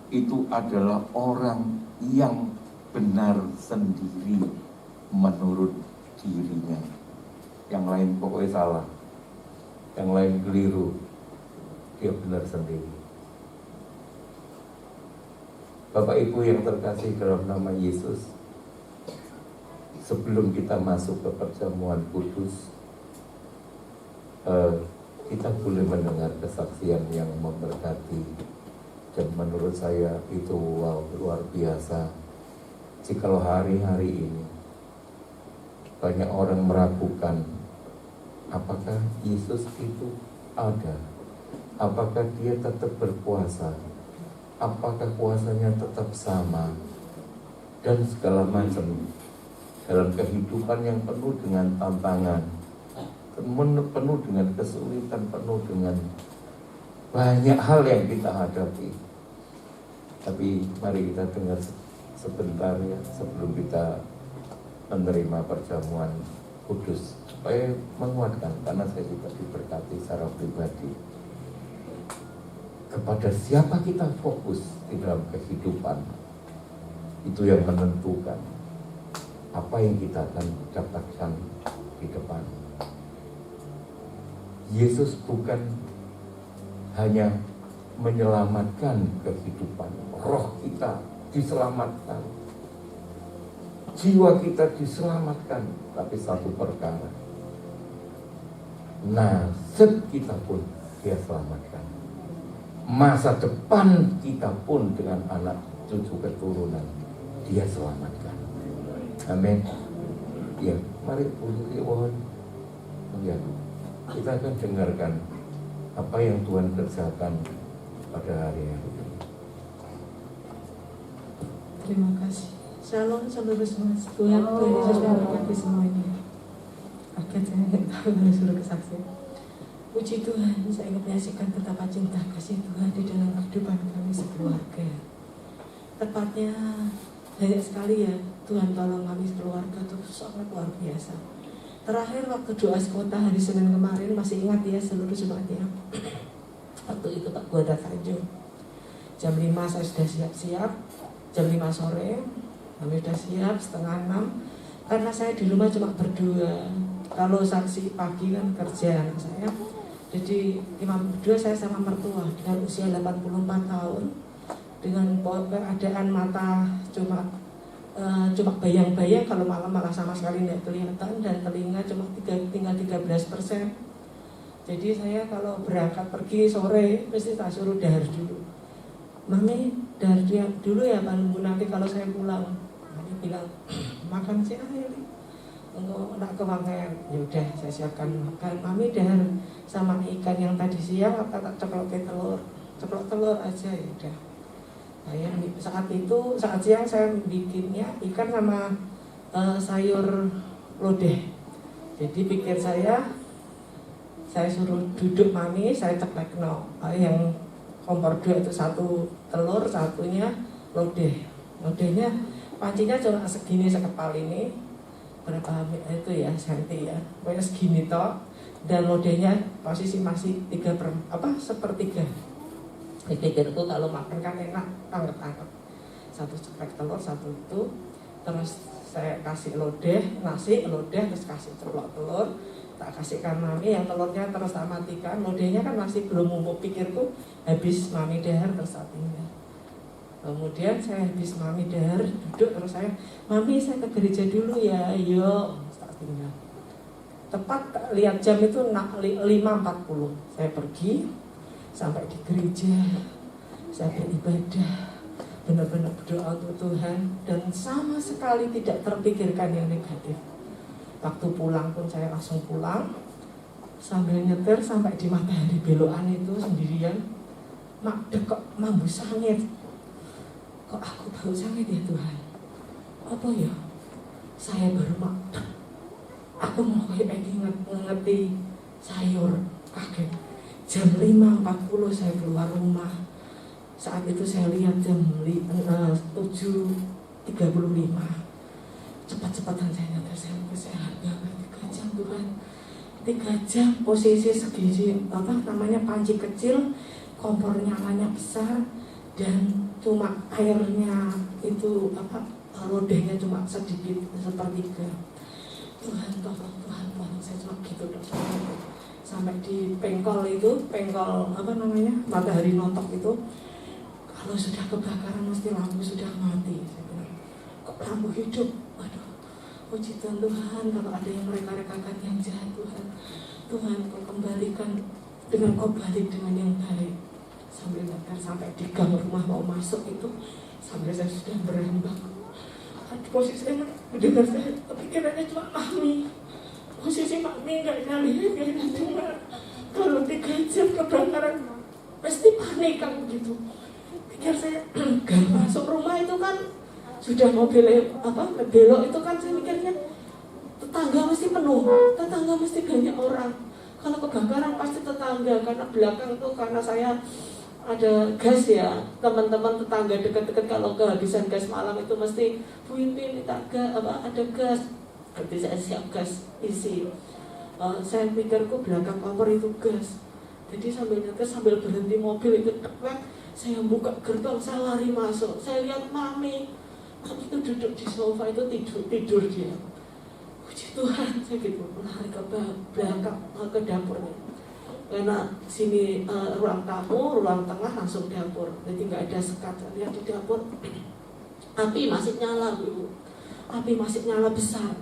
itu adalah orang yang benar sendiri menurut dirinya. Yang lain pokoknya salah, yang lain keliru, dia benar sendiri. Bapak Ibu yang terkasih dalam nama Yesus, sebelum kita masuk ke perjamuan kudus, kita boleh mendengar kesaksian yang memberkati. Dan menurut saya itu luar biasa. Jikalau hari-hari ini banyak orang meragukan apakah Yesus itu ada, apakah dia tetap berkuasa, apakah kuasanya tetap sama, dan segala macam dalam kehidupan yang penuh dengan tantangan, penuh dengan kesulitan, penuh dengan banyak hal yang kita hadapi. Tapi mari kita dengar sebentar ya, sebelum kita menerima perjamuan kudus, supaya menguatkan, karena saya juga diberkati secara pribadi. Kepada siapa kita fokus di dalam kehidupan, itu yang menentukan apa yang kita akan dapatkan di depan. Yesus bukan hanya menyelamatkan kehidupan, roh kita diselamatkan, jiwa kita diselamatkan, tapi satu perkara, nasib kita pun Dia selamatkan. Masa depan kita pun dengan anak cucu keturunan Dia selamatkan. Amin. Ya, mari untuk mohon. Ya, kita akan dengarkan apa yang Tuhan kerjakan pada hari ini. Terima kasih. Shalom seluruh semua. Tuhan Yesus memberkati semuanya. Kaget saya nggak tahu kalau suruh kesaksian. Puji Tuhan, saya ingin menyaksikan betapa cinta kasih Tuhan di dalam kehidupan kami sekeluarga. Tepatnya banyak sekali ya Tuhan tolong kami sekeluarga itu sangat luar biasa. Terakhir waktu doa sekota hari Senin kemarin, masih ingat ya seluruh jemaatnya. Waktu itu Pak gua datang jam 5 saya sudah siap-siap. Jam 5 sore kami sudah siap, 5:30. Karena saya di rumah cuma berdua. Kalau saksi pagi kan kerja anak saya. Jadi imam berdua, saya sama mertua dengan usia 84 tahun, dengan keadaan mata cuma bayang-bayang, kalau malam malah sama sekali tidak kelihatan, dan telinga cuma tinggal 13%. Jadi saya kalau berangkat pergi sore mesti tak suruh dahar dulu. Mami dahar dulu ya Pak Nunggu, nanti kalau saya pulang. Mami bilang makan sih ini untuk nak kewangan. Ya udah saya siapkan makan. Mami dahar sama ikan yang tadi siang apa tak ceplok telur aja ya udah. Saya saat siang saya bikinnya ikan sama sayur lodeh. Jadi pikir saya suruh duduk Mami, saya ceplek yang kompor 2 itu 1 telur, satunya lodeh. Lodehnya pancinya cuma segini sekepal ini, berapa itu ya senti ya, pokoknya segini toh. Dan lodehnya posisi masih 1/3. Pikirku kalau makan kan enak, tangkep-tangkep. 1 ceplek telur, 1 itu. Terus saya kasih lodeh, nasi, lodeh, terus kasih ceplok telur. Tak kasihkan Mami, yang telurnya terus tak matikan. Lodehnya kan masih belum umum, pikirku habis Mami dahar terus tak tinggal. Kemudian saya habis Mami dahar, duduk, terus saya, Mami saya ke gereja dulu ya, ayo, tak tinggal. Tepat lihat jam itu 5:40, saya pergi sampai di gereja, saya beribadah, benar-benar berdoa untuk Tuhan, dan sama sekali tidak terpikirkan yang negatif. Waktu pulang pun saya langsung pulang, sambil nyetir sampai di Matahari belokan itu sendirian. Mak kok mambu sangit, kok aku bau sangit ya Tuhan, apa ya, saya baru mak aku mau kayak ngerti sayur, kaget. Jam 5:40 saya keluar rumah. Saat itu saya lihat jam 7:35. Cepat-cepatan saya nyetir, saya harga 3 jam Tuhan. 3 jam posisi segini, panci kecil, kompor nyalanya besar, dan cuma airnya itu lodehnya cuma sedikit, 1/3. Tuhan tolong, Tuhan saya cuma gitu dong. Sampai di pengkol Matahari Notok itu, kalau sudah kebakaran mesti lampu sudah mati. Saya bilang, kok lampu hidup? Waduh, puji Tuhan, kalau ada yang mereka-rekakan yang jahat, Tuhan kau kembalikan dengan kau balik dengan yang baik. Sambil nyetir sampai di gang rumah mau masuk itu, sampai saya sudah berembak. Posisinya mendengar saya, pikirannya cuma Mami. Posisi Mami nggak nyalihin cuma kalau 3 jam kebakaran pasti panik kan begitu. Pikir saya gak masuk rumah itu kan sudah mobil belok itu kan, saya mikirnya tetangga mesti penuh, tetangga mesti banyak orang. Kalau kebakaran pasti tetangga, karena belakang itu karena saya ada gas ya, teman-teman tetangga dekat-dekat kalau kehabisan gas malam itu mesti Bu Inti minta ada gas. Berarti saya siap gas isi. Saya pikirku belakang kompor itu gas. Jadi sambil nyetir sambil berhenti mobil itu tepat, saya buka gerbang, saya lari masuk. Saya lihat Mami itu duduk di sofa itu tidur dia. Puji Tuhan, saya gitu lari ke belakang ke dapurnya. Karena sini ruang tamu, ruang tengah langsung dapur. Jadi nggak ada sekat. Lihat di dapur, api masih nyala Bu. Api masih nyala besar.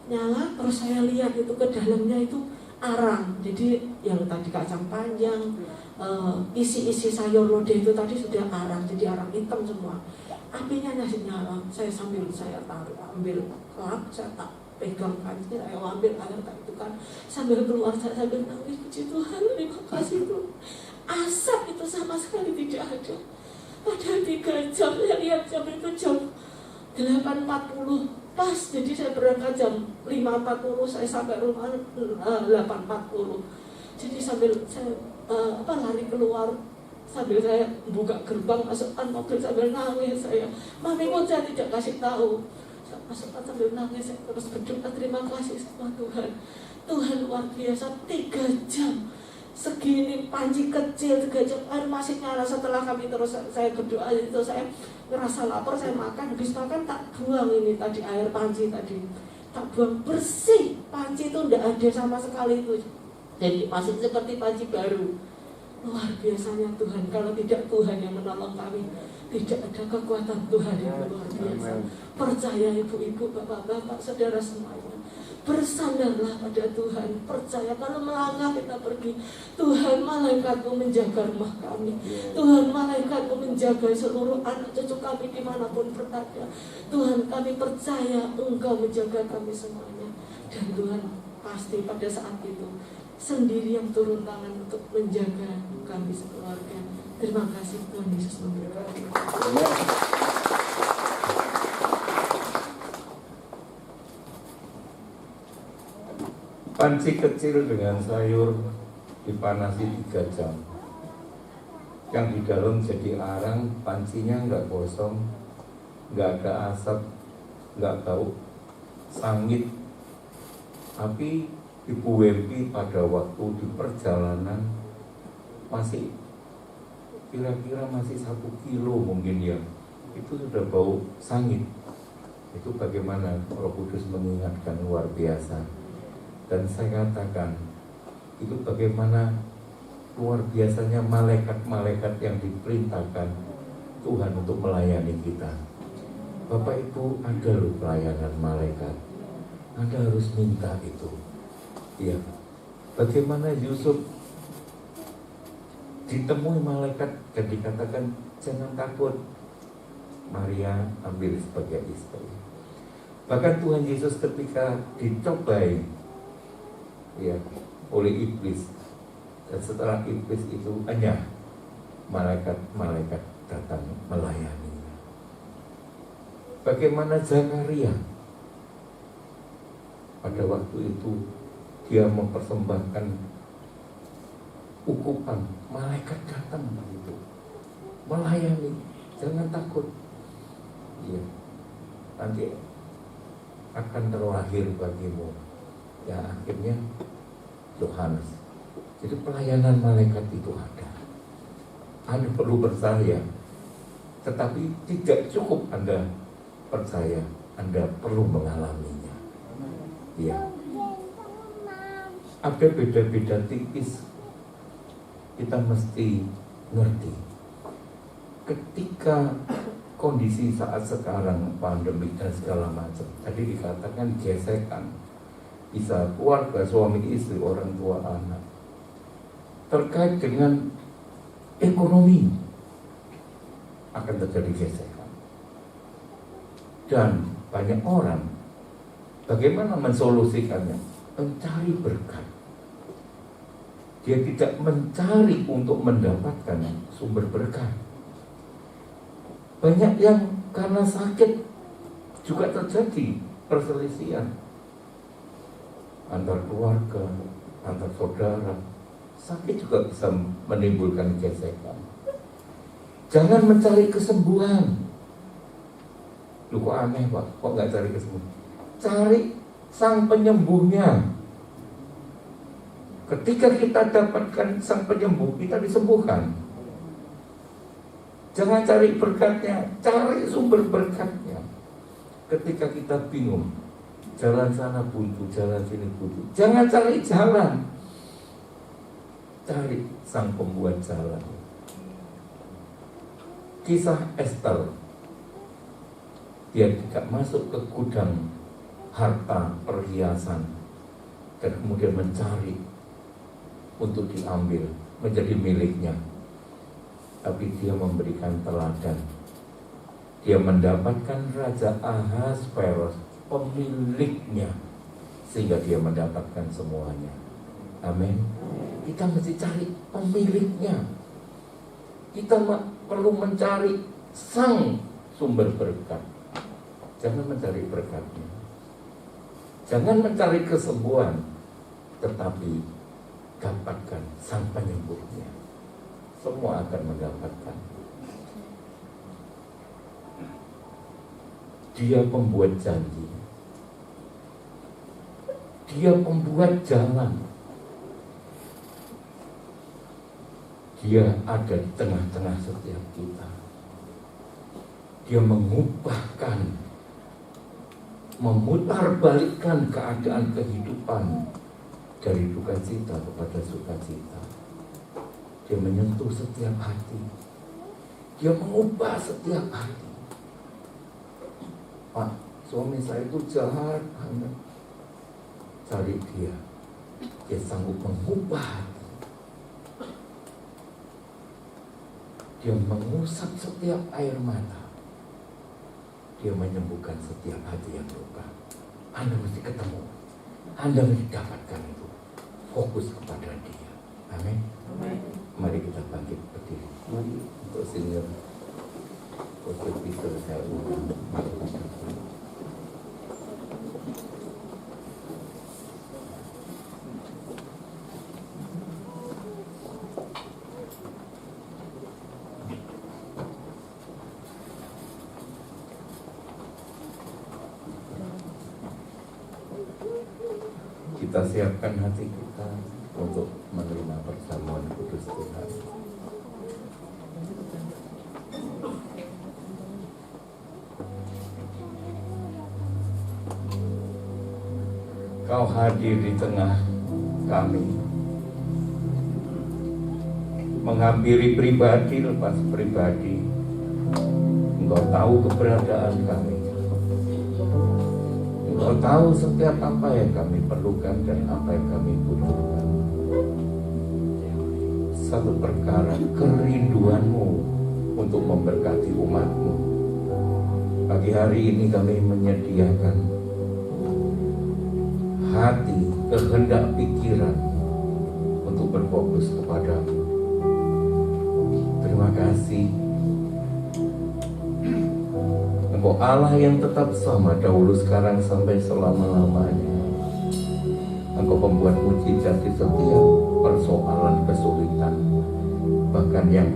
Nyala, terus saya lihat itu ke dalamnya itu arang. Jadi yang tadi kacang panjang, isi-isi sayur lodeh itu tadi sudah arang, jadi arang hitam semua. Apinya masih nyala. Saya taruh, ambil kelap, saya tak pegang panci, saya ambil air tak itu kan, sambil keluar saya sambil nangis, puji Tuhan, terima kasih Tuhan. Asap itu sama sekali tidak ada. Padahal 3 jam, saya lihat jam itu jam 8.40 pas, jadi saya berangkat jam 5.40, saya sampai rumah 8.40. Jadi sambil saya lari keluar, sambil saya buka gerbang, masukkan mobil sambil nangis saya. Mami pun saya tidak kasih tahu. Saya masukkan sambil nangis, saya terus berdoa terima kasih sama Tuhan. Tuhan luar biasa, 3 jam. Segini panci kecil 3 jam air masih nyala. Setelah kami terus saya berdoa itu, saya ngerasa lapar, saya makan, habis makan tak buang ini tadi air panci tadi, tak buang, bersih. Panci itu tidak ada sama sekali itu, jadi masih seperti panci baru. Luar biasanya Tuhan. Kalau tidak Tuhan yang menolong kami, tidak ada kekuatan Tuhan yang luar biasa. Percaya ibu-ibu, bapak-bapak, saudara semuanya, bersandarlah pada Tuhan. Percaya kalau melangkah kita pergi, Tuhan malaikatmu menjaga rumah kami, Tuhan malaikatmu menjaga seluruh anak cucu kami dimanapun berada. Tuhan, kami percaya Engkau menjaga kami semuanya. Dan Tuhan pasti pada saat itu sendiri yang turun tangan untuk menjaga kami sekeluarga. Terima kasih Tuhan Yesus memberkati. Panci kecil dengan sayur dipanasi 3 jam. Yang di dalam jadi arang, pancinya nggak kosong, nggak ada asap, nggak bau, sangit. Tapi Ibu Wempi pada waktu di perjalanan masih kira-kira masih 1 kilo mungkin ya, itu sudah bau sangit. Itu bagaimana Roh Kudus mengingatkan, luar biasa. Dan saya katakan itu bagaimana luar biasanya malaikat-malaikat yang diperintahkan Tuhan untuk melayani kita. Bapak Ibu, ada loh pelayanan malaikat. Anda harus minta itu. Ya, bagaimana Yusuf ditemui malaikat dan dikatakan jangan takut, Maria ambil sebagai istri. Bahkan Tuhan Yesus ketika dicobai ya oleh iblis, dan setelah iblis itu hanya malaikat-malaikat datang melayani. Bagaimana Zakaria pada waktu itu dia mempersembahkan ukupan, malaikat datang begitu melayani, jangan takut, ya nanti akan terlahir bagimu. Ya akhirnya Yohanes. Jadi pelayanan malaikat itu ada. Anda perlu percaya, tetapi tidak cukup Anda percaya, Anda perlu mengalaminya. Ya. Ada beda-beda tipis. Kita mesti ngerti. Ketika kondisi saat sekarang pandemi dan segala macam, tadi dikatakan gesekan, bisa keluarga, suami istri, orang tua anak, terkait dengan ekonomi akan terjadi gesekan. Dan banyak orang bagaimana mensolusikannya? Mencari berkat. Dia tidak mencari untuk mendapatkan sumber berkat. Banyak yang karena sakit juga terjadi perselisihan antar keluarga, antar saudara. Sakit juga bisa menimbulkan gesekan. Jangan mencari kesembuhan. Lu kok aneh Pak, kok nggak cari kesembuhan? Cari sang penyembuhnya. Ketika kita dapatkan sang penyembuh, kita disembuhkan. Jangan cari berkatnya, cari sumber berkatnya. Ketika kita bingung, jalan sana buntu, jalan sini buntu, jangan cari jalan, cari sang pembuat jalan. Kisah Ester, dia tidak masuk ke gudang harta perhiasan dan kemudian mencari untuk diambil menjadi miliknya. Tapi dia memberikan teladan. Dia mendapatkan Raja Ahasveros, pemiliknya, sehingga dia mendapatkan semuanya. Amin. Kita mesti cari pemiliknya. Kita perlu mencari sang sumber berkat. Jangan mencari berkatnya. Jangan mencari kesembuhan, tetapi dapatkan sang penyembuhnya. Semua akan mendapatkan. Dia pembuat janji. Dia pembuat jalan. Dia ada di tengah-tengah setiap kita. Dia mengubahkan, memutarbalikkan keadaan kehidupan dari duka cita kepada sukacita. Dia menyentuh setiap hati. Dia mengubah setiap hati. Pak, suami saya itu jahat banget. Cari dia. Dia sanggup mengubah hati. Dia mengusap setiap air mata. Dia menyembuhkan setiap hati yang luka. Anda mesti ketemu. Anda mesti dapatkan itu. Fokus kepada dia. Amin. Mari kita bangkit berdiri. Mari untuk senior. Untuk Peter saya ulang. Kita siapkan hati kita untuk menerima perjamuan kudus Tuhan. Kau hadir di tengah kami, menghampiri pribadi lepas pribadi. Engkau tahu keberadaan kami. Engkau tahu setiap apa yang kami perlukan dan apa yang kami butuhkan. Satu perkara, kerinduan-Mu untuk memberkati umat-Mu. Pagi hari ini kami menyediakan hati, kehendak, pikiran untuk berfokus kepada-Mu. Terima kasih. Engkau Allah yang tetap sama dahulu, sekarang, sampai selama-lamanya. Engkau pembuat mujizat di setiap persoalan kesulitan, bahkan yang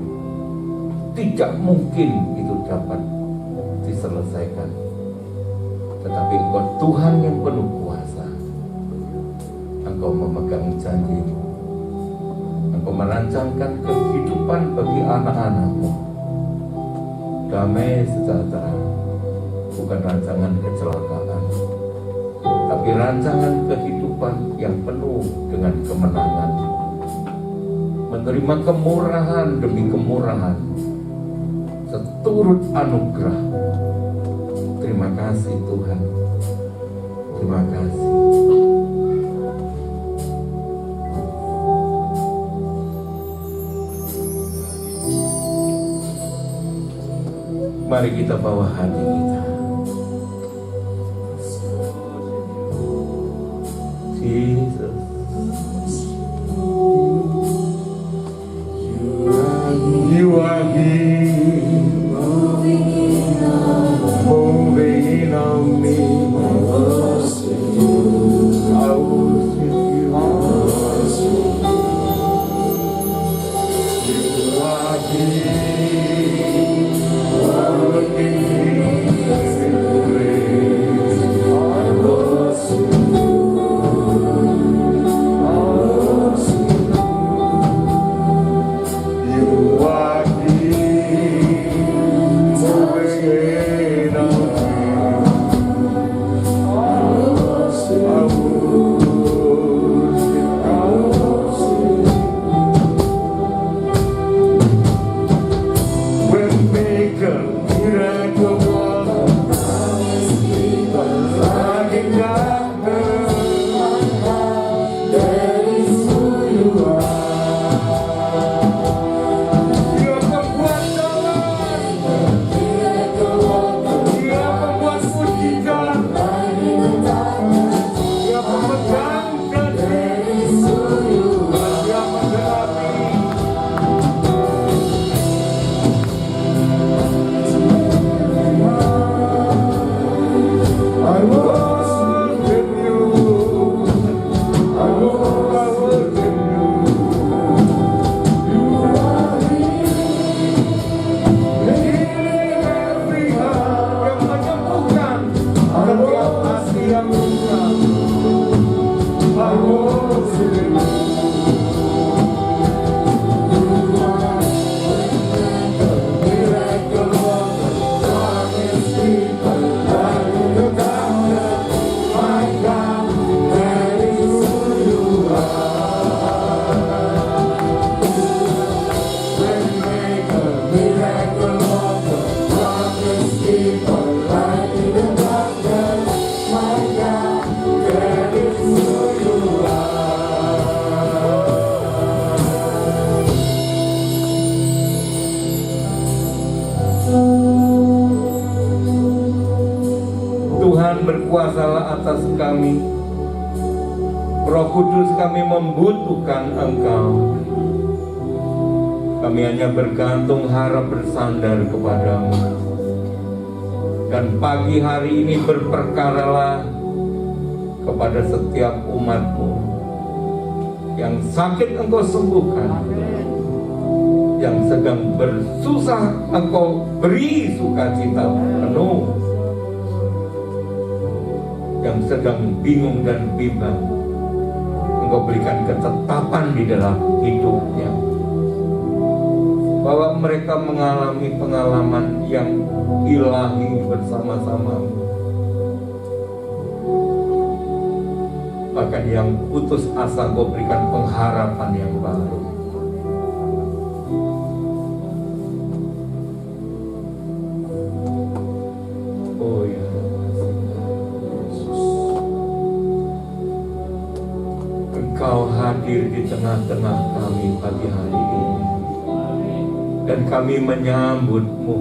tidak mungkin itu dapat diselesaikan. Tetapi Engkau Tuhan yang penuh kuasa. Engkau memegang janji. Engkau merancangkan kehidupan bagi anak-anak-Mu. Damai sejahtera, bukan rancangan kecelakaan, tapi rancangan kehidupan yang penuh dengan kemenangan. Menerima kemurahan demi kemurahan, seturut anugerah. Terima kasih Tuhan. Terima kasih. Mari kita bawa hati kita. Jesus, you are here, moving in on me. I worship you. You are here, working berkuasalah atas kami. Roh Kudus, kami membutuhkan Engkau. Kami hanya bergantung harap bersandar kepadamu. Dan pagi hari ini berperkaralah kepada setiap umat-Mu. Yang sakit Engkau sembuhkan, yang sedang bersusah Engkau beri sukacita penuh, yang sedang bingung dan bimbang Engkau berikan ketetapan di dalam hidupnya, bahwa mereka mengalami pengalaman yang ilahi bersama-sama. Bahkan yang putus asa Kau berikan pengharapan yang baru. Oh ya, Yesus, Engkau hadir di tengah-tengah kami pagi hari ini, dan kami menyambut-Mu.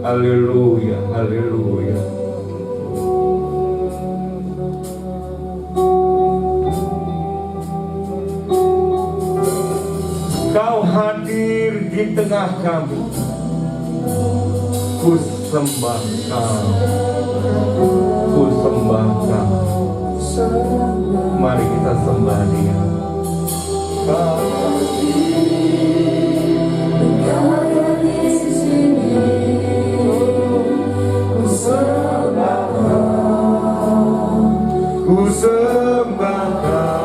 Haleluya, haleluya. Kau hadir di tengah kami. Ku sembah Kau, ku sembah Kau. Mari kita sembah Dia. Kau ku sembah Kau.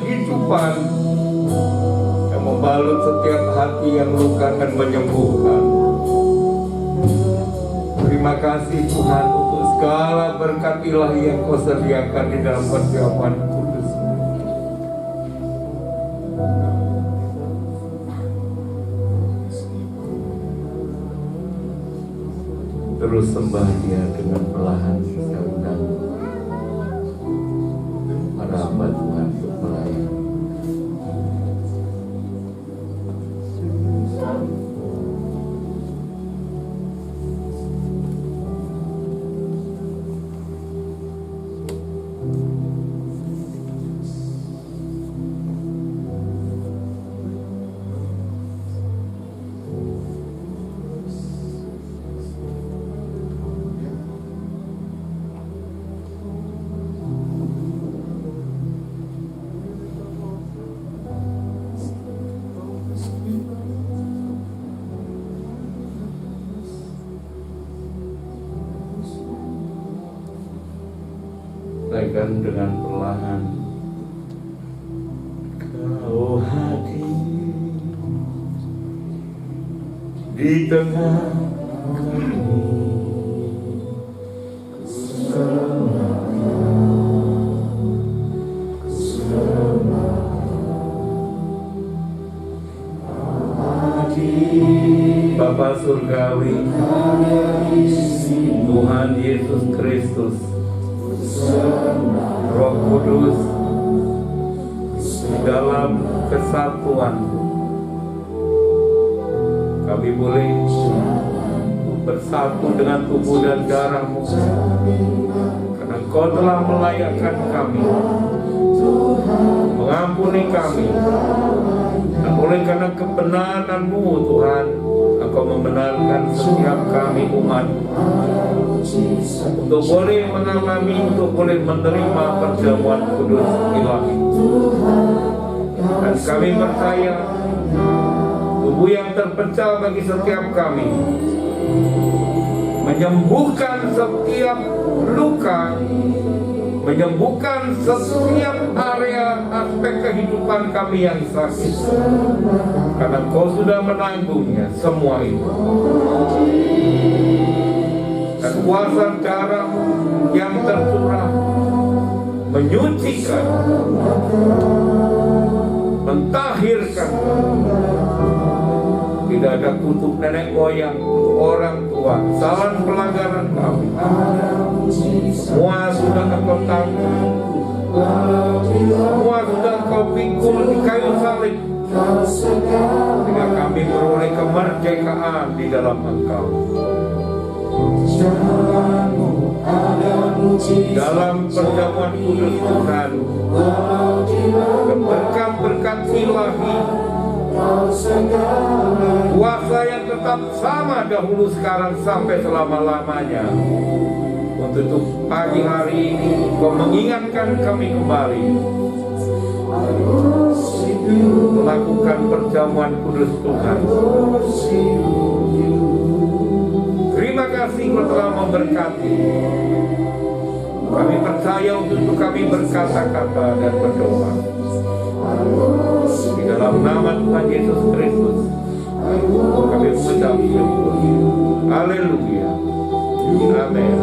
kehidupan yang membalut setiap hati yang luka dan menyembuhkan. Terima kasih Tuhan untuk segala berkat ilahi yang Kau sediakan di dalam perjamuan kudus. Terus sembah Dia dengan perlahan. Saya undang para hamba Tuhan untuk melayani. Sampaikan dengan perlahan. Kau hadir di tengah kami. Bapa Surgawi, Tuhan Yesus Kristus, Roh Kudus, di dalam kesatuan kami boleh bersatu dengan tubuh dan darah-Mu, karena Engkau telah melayakkan kami, mengampuni kami, dan oleh karena kebenaran-Mu Tuhan, Engkau membenarkan setiap kami umat untuk boleh mengalami, untuk boleh menerima perjamuan kudus ilahi. Dan kami percaya tubuh yang terpecah bagi setiap kami menyembuhkan setiap luka, menyembuhkan setiap area aspek kehidupan kami yang sakit, karena Kau sudah menanggungnya semua itu. Dan kuasa darah yang tercurah menyucikan, mentahirkan. Tidak ada kutuk nenek moyang, orang tua, kesalahan pelanggaran kami. Semua sudah Engkau tanggung, semua sudah Engkau pikul di kayu salib, sehingga kami beroleh kemerdekaan di dalam Engkau. Dalam perjamuan kudus Tuhan, berkat-berkat ilahi, kuasa yang tetap sama dahulu, sekarang, sampai selama-lamanya. Untuk pagi hari ini Kau mengingatkan kami kembali melakukan perjamuan kudus Tuhan. Terima kasih Kau telah memberkati. Kami percaya untuk kami berkata-kata dan berdoa di dalam nama Tuhan Yesus Kristus. Kami mengucap syukur. Haleluya. Amin.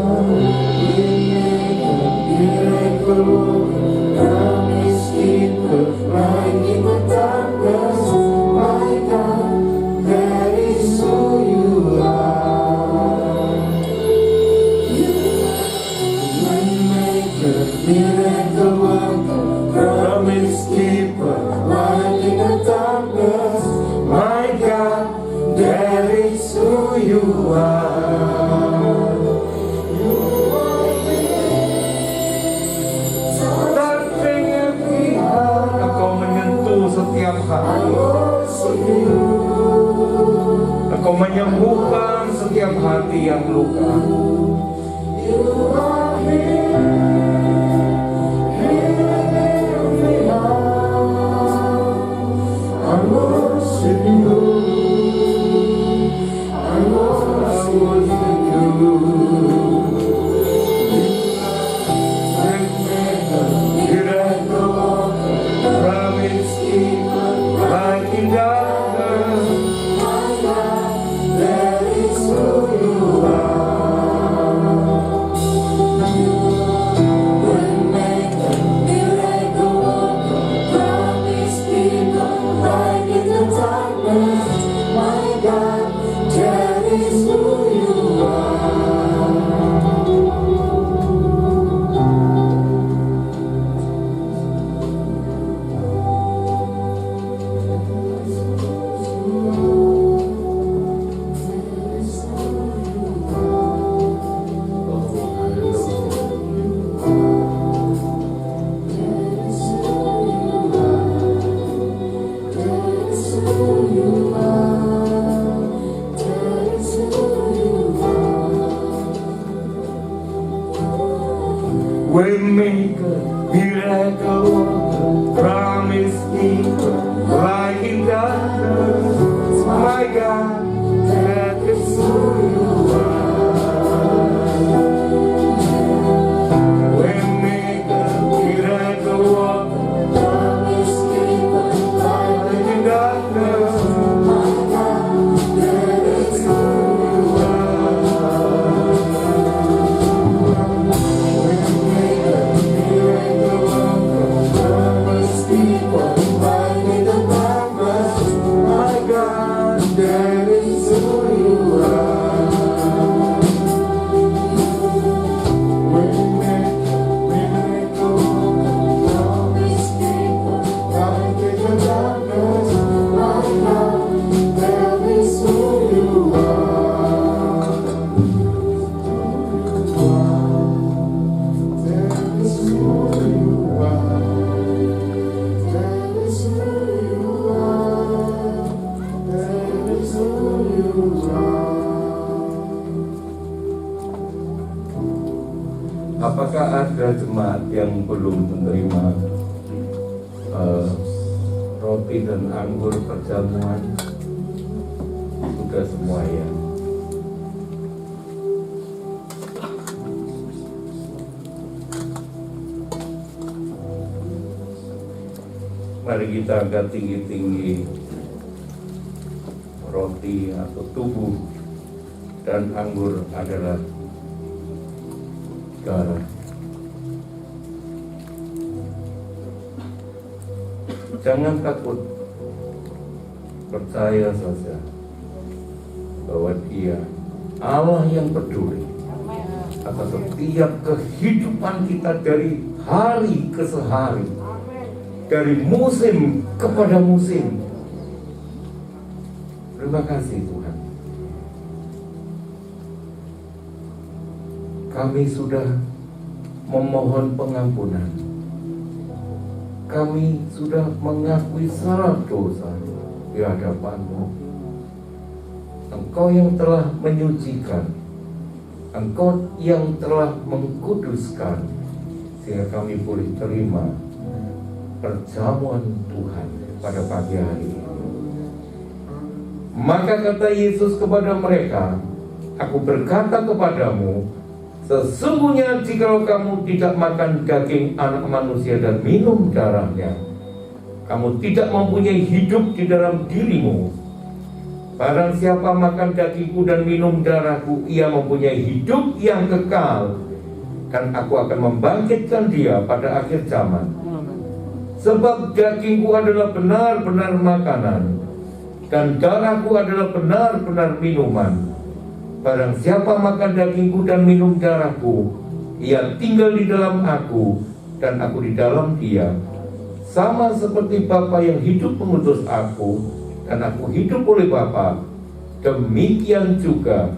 Engkau menyembuhkan setiap hati yang luka. Light in darkness, my God, that is who you are. When make a miracle walk, light in darkness, that is who you are. When make a miracle walk, promise people, light in the darkness, my God, that is who you are. When make a miracle walk, promise people, light in the darkness, my God, that is who you are. That is who you are. That is who you are. That is who you are. Apakah ada jemaat yang belum menerima roti dan anggur perjamuan? Sudah semua ya. Mari kita angkat tinggi-tinggi roti atau tubuh dan anggur adalah darah. Jangan takut, percaya saja bahwa Dia Allah yang peduli atas setiap kehidupan kita dari hari ke hari, dari musim kepada musim. Terima kasih Tuhan. Kami sudah memohon pengampunan. Kami sudah mengakui salah dosa di hadapan-Mu. Engkau yang telah menyucikan, Engkau yang telah mengkuduskan, sehingga kami boleh terima perjamuan Tuhan pada pagi hari ini. Maka kata Yesus kepada mereka, Aku berkata kepadamu, sesungguhnya jikalau kamu tidak makan daging anak manusia dan minum darahnya, kamu tidak mempunyai hidup di dalam dirimu. Barang siapa makan dagingku dan minum darahku, ia mempunyai hidup yang kekal, dan aku akan membangkitkan dia pada akhir zaman. Sebab dagingku adalah benar-benar makanan, dan darahku adalah benar-benar minuman. Barang siapa makan dagingku dan minum darahku, ia tinggal di dalam aku, dan aku di dalam dia. Sama seperti Bapa yang hidup mengutus aku, dan aku hidup oleh Bapa, demikian juga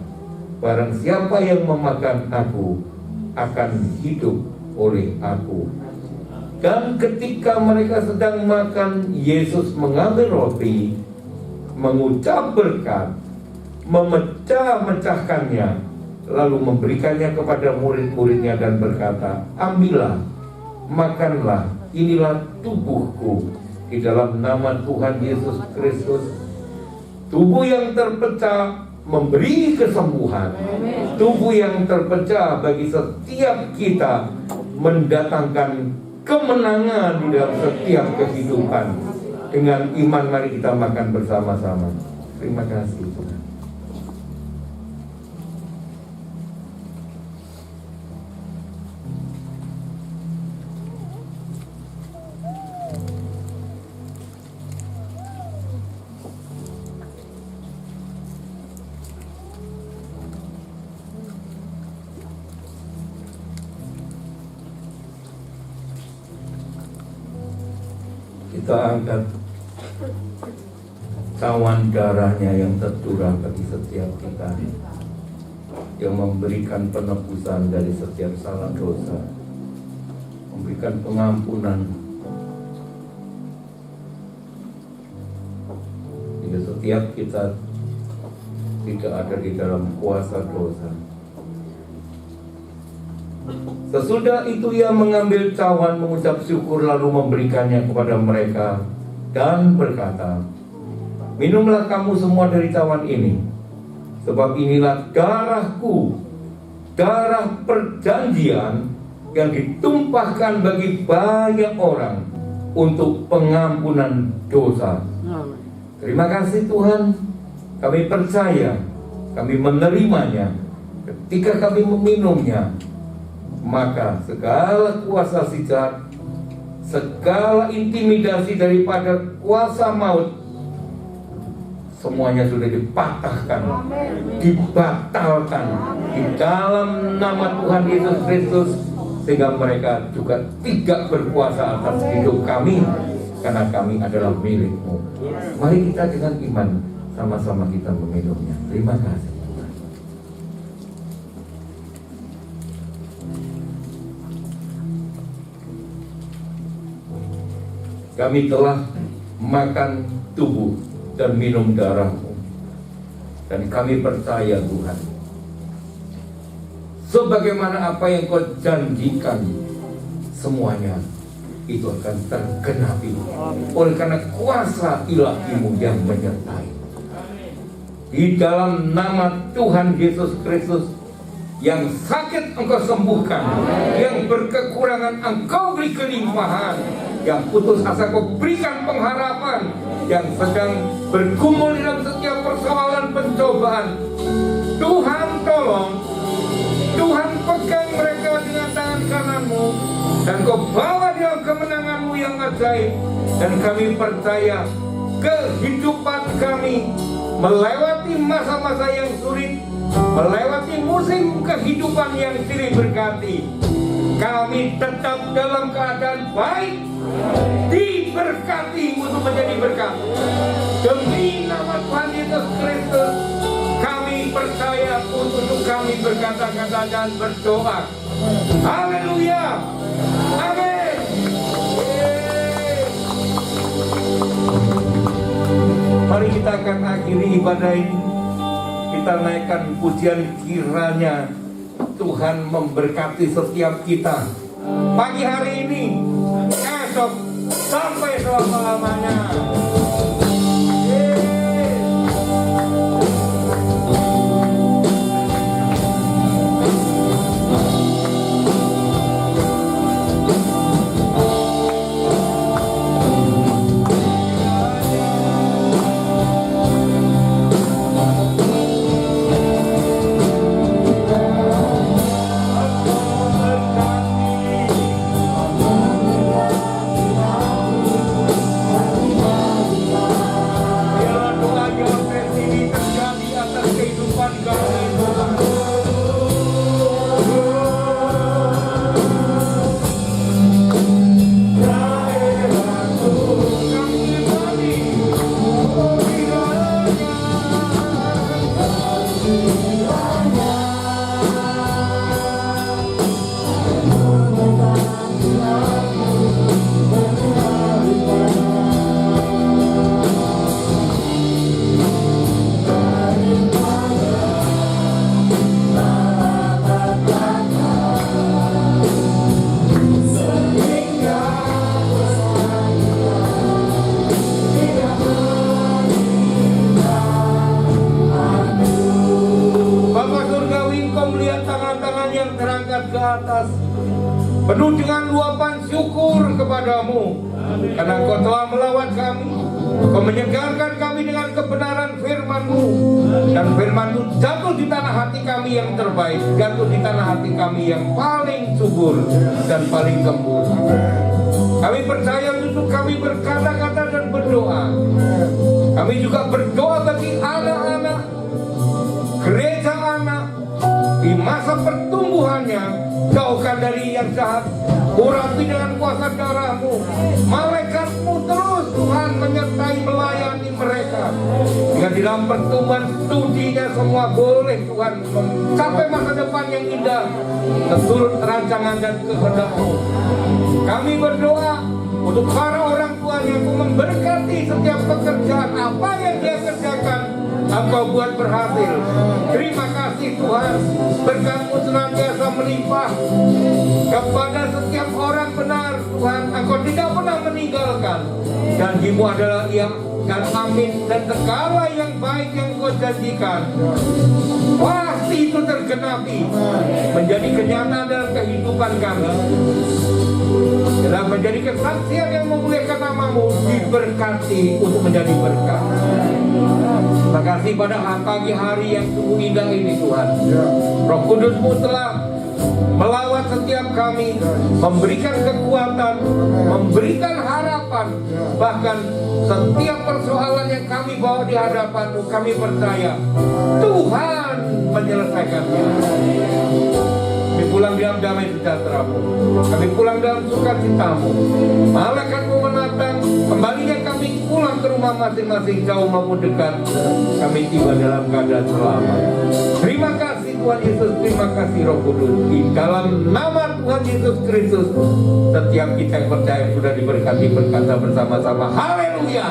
barang siapa yang memakan aku akan hidup oleh aku. Dan ketika mereka sedang makan, Yesus mengambil roti, mengucap berkat, memecah-mecahkannya, lalu memberikannya kepada murid-muridnya dan berkata, Ambillah, makanlah, inilah tubuhku. Di dalam nama Tuhan Yesus Kristus, tubuh yang terpecah memberi kesembuhan. Tubuh yang terpecah bagi setiap kita mendatangkan kemenangan di dalam setiap kehidupan. Dengan iman mari kita makan bersama-sama. Terima kasih Tuhan. Kita angkat cawan darahnya yang tercurah bagi setiap kita, yang memberikan penebusan dari setiap salah dosa, memberikan pengampunan, hingga setiap kita tidak ada di dalam kuasa dosa. Sesudah itu ia mengambil cawan, mengucap syukur, lalu memberikannya kepada mereka dan berkata, "Minumlah kamu semua dari cawan ini, sebab inilah darahku, darah perjanjian yang ditumpahkan bagi banyak orang untuk pengampunan dosa." Terima kasih Tuhan, kami percaya, kami menerimanya. Ketika kami meminumnya, maka segala kuasa si jahat, segala intimidasi daripada kuasa maut, semuanya sudah dipatahkan, dibatalkan di dalam nama Tuhan Yesus Kristus, sehingga mereka juga tidak berkuasa atas hidup kami, karena kami adalah milik-Mu. Mari kita dengan iman sama-sama kita meminumnya. Terima kasih Tuhan. Kami telah makan tubuh dan minum darah-Mu, dan kami percaya Tuhan, sebagaimana apa yang Kau janjikan, semuanya itu akan tergenapi oleh karena kuasa ilahi-Mu yang menyertai. Di dalam nama Tuhan Yesus Kristus, yang sakit Engkau sembuhkan, yang berkekurangan Engkau beri kelimpahan, yang putus asa Kau berikan pengharapan, yang sedang bergumul dalam setiap persoalan pencobaan, Tuhan tolong, Tuhan pegang mereka dengan tangan kanan-Mu, dan Kau bawa dalam kemenangan-Mu yang ajaib. Dan kami percaya kehidupan kami melewati masa-masa yang sulit, melewati musim kehidupan yang silih berganti, kami tetap dalam keadaan baik, diberkati untuk menjadi berkat. Demi nama Tuhan Yesus Kristus, kami percaya untuk kami berkata-kata dan berdoa. Haleluya. Amin. Mari kita akan akhiri ibadah ini. Kita naikkan pujian, kiranya Tuhan memberkati setiap kita pagi hari ini, esok, sampai selama-lamanya. Penuh dengan luapan syukur kepadamu, karena Kau telah melawat kami, Kau menyegarkan kami dengan kebenaran firman-Mu, dan firman-Mu jatuh di tanah hati kami yang terbaik, jatuh di tanah hati kami yang paling subur dan paling gembur. Kami percaya untuk kami berkata-kata dan berdoa. Kami juga berdoa bagi anak-anak, gereja anak, di masa pertumbuhannya. Jauhkan dari yang jahat, urapi dengan kuasa darah-Mu. Malaikat-Mu terus Tuhan menyertai melayani mereka. Jika di dalam pertumbuhan studinya semua boleh Tuhan mencapai masa depan yang indah menurut rancangan dan kehendak-Mu. Kami berdoa untuk para orang tua yang memberkati setiap pekerjaan apa yang dia kerjakan, Engkau buat berhasil. Terima kasih Tuhan, berkat-Mu senantiasa melimpah kepada setiap orang benar Tuhan. Engkau tidak pernah meninggalkan. Janji-Mu adalah iya dan amin, dan segala yang baik yang Kau janjikan pasti itu tergenapi, menjadi kenyataan dalam kehidupan kami, dan menjadi kesaksian yang memuliakan nama-Mu, diberkati untuk menjadi berkat. Terima kasih pada pagi hari yang sungguh indah ini Tuhan. Roh Kudus-Mu telah melawat setiap kami, memberikan kekuatan, memberikan harapan, bahkan setiap persoalan yang kami bawa di hadapan-Mu, kami percaya Tuhan menyelesaikannya. Kami pulang dalam damai sejahtera-Mu, kami pulang dalam sukacita-Mu. Malaikat-Mu menatang, kembalinya kami pulang ke rumah masing-masing, jauh maupun dekat. Kami tiba dalam keadaan selamat. Terima kasih Tuhan Yesus, terima kasih Roh Kudus. Di dalam nama Tuhan Yesus Kristus, setiap kita yang percaya sudah diberkati, berkata bersama-sama, haleluya.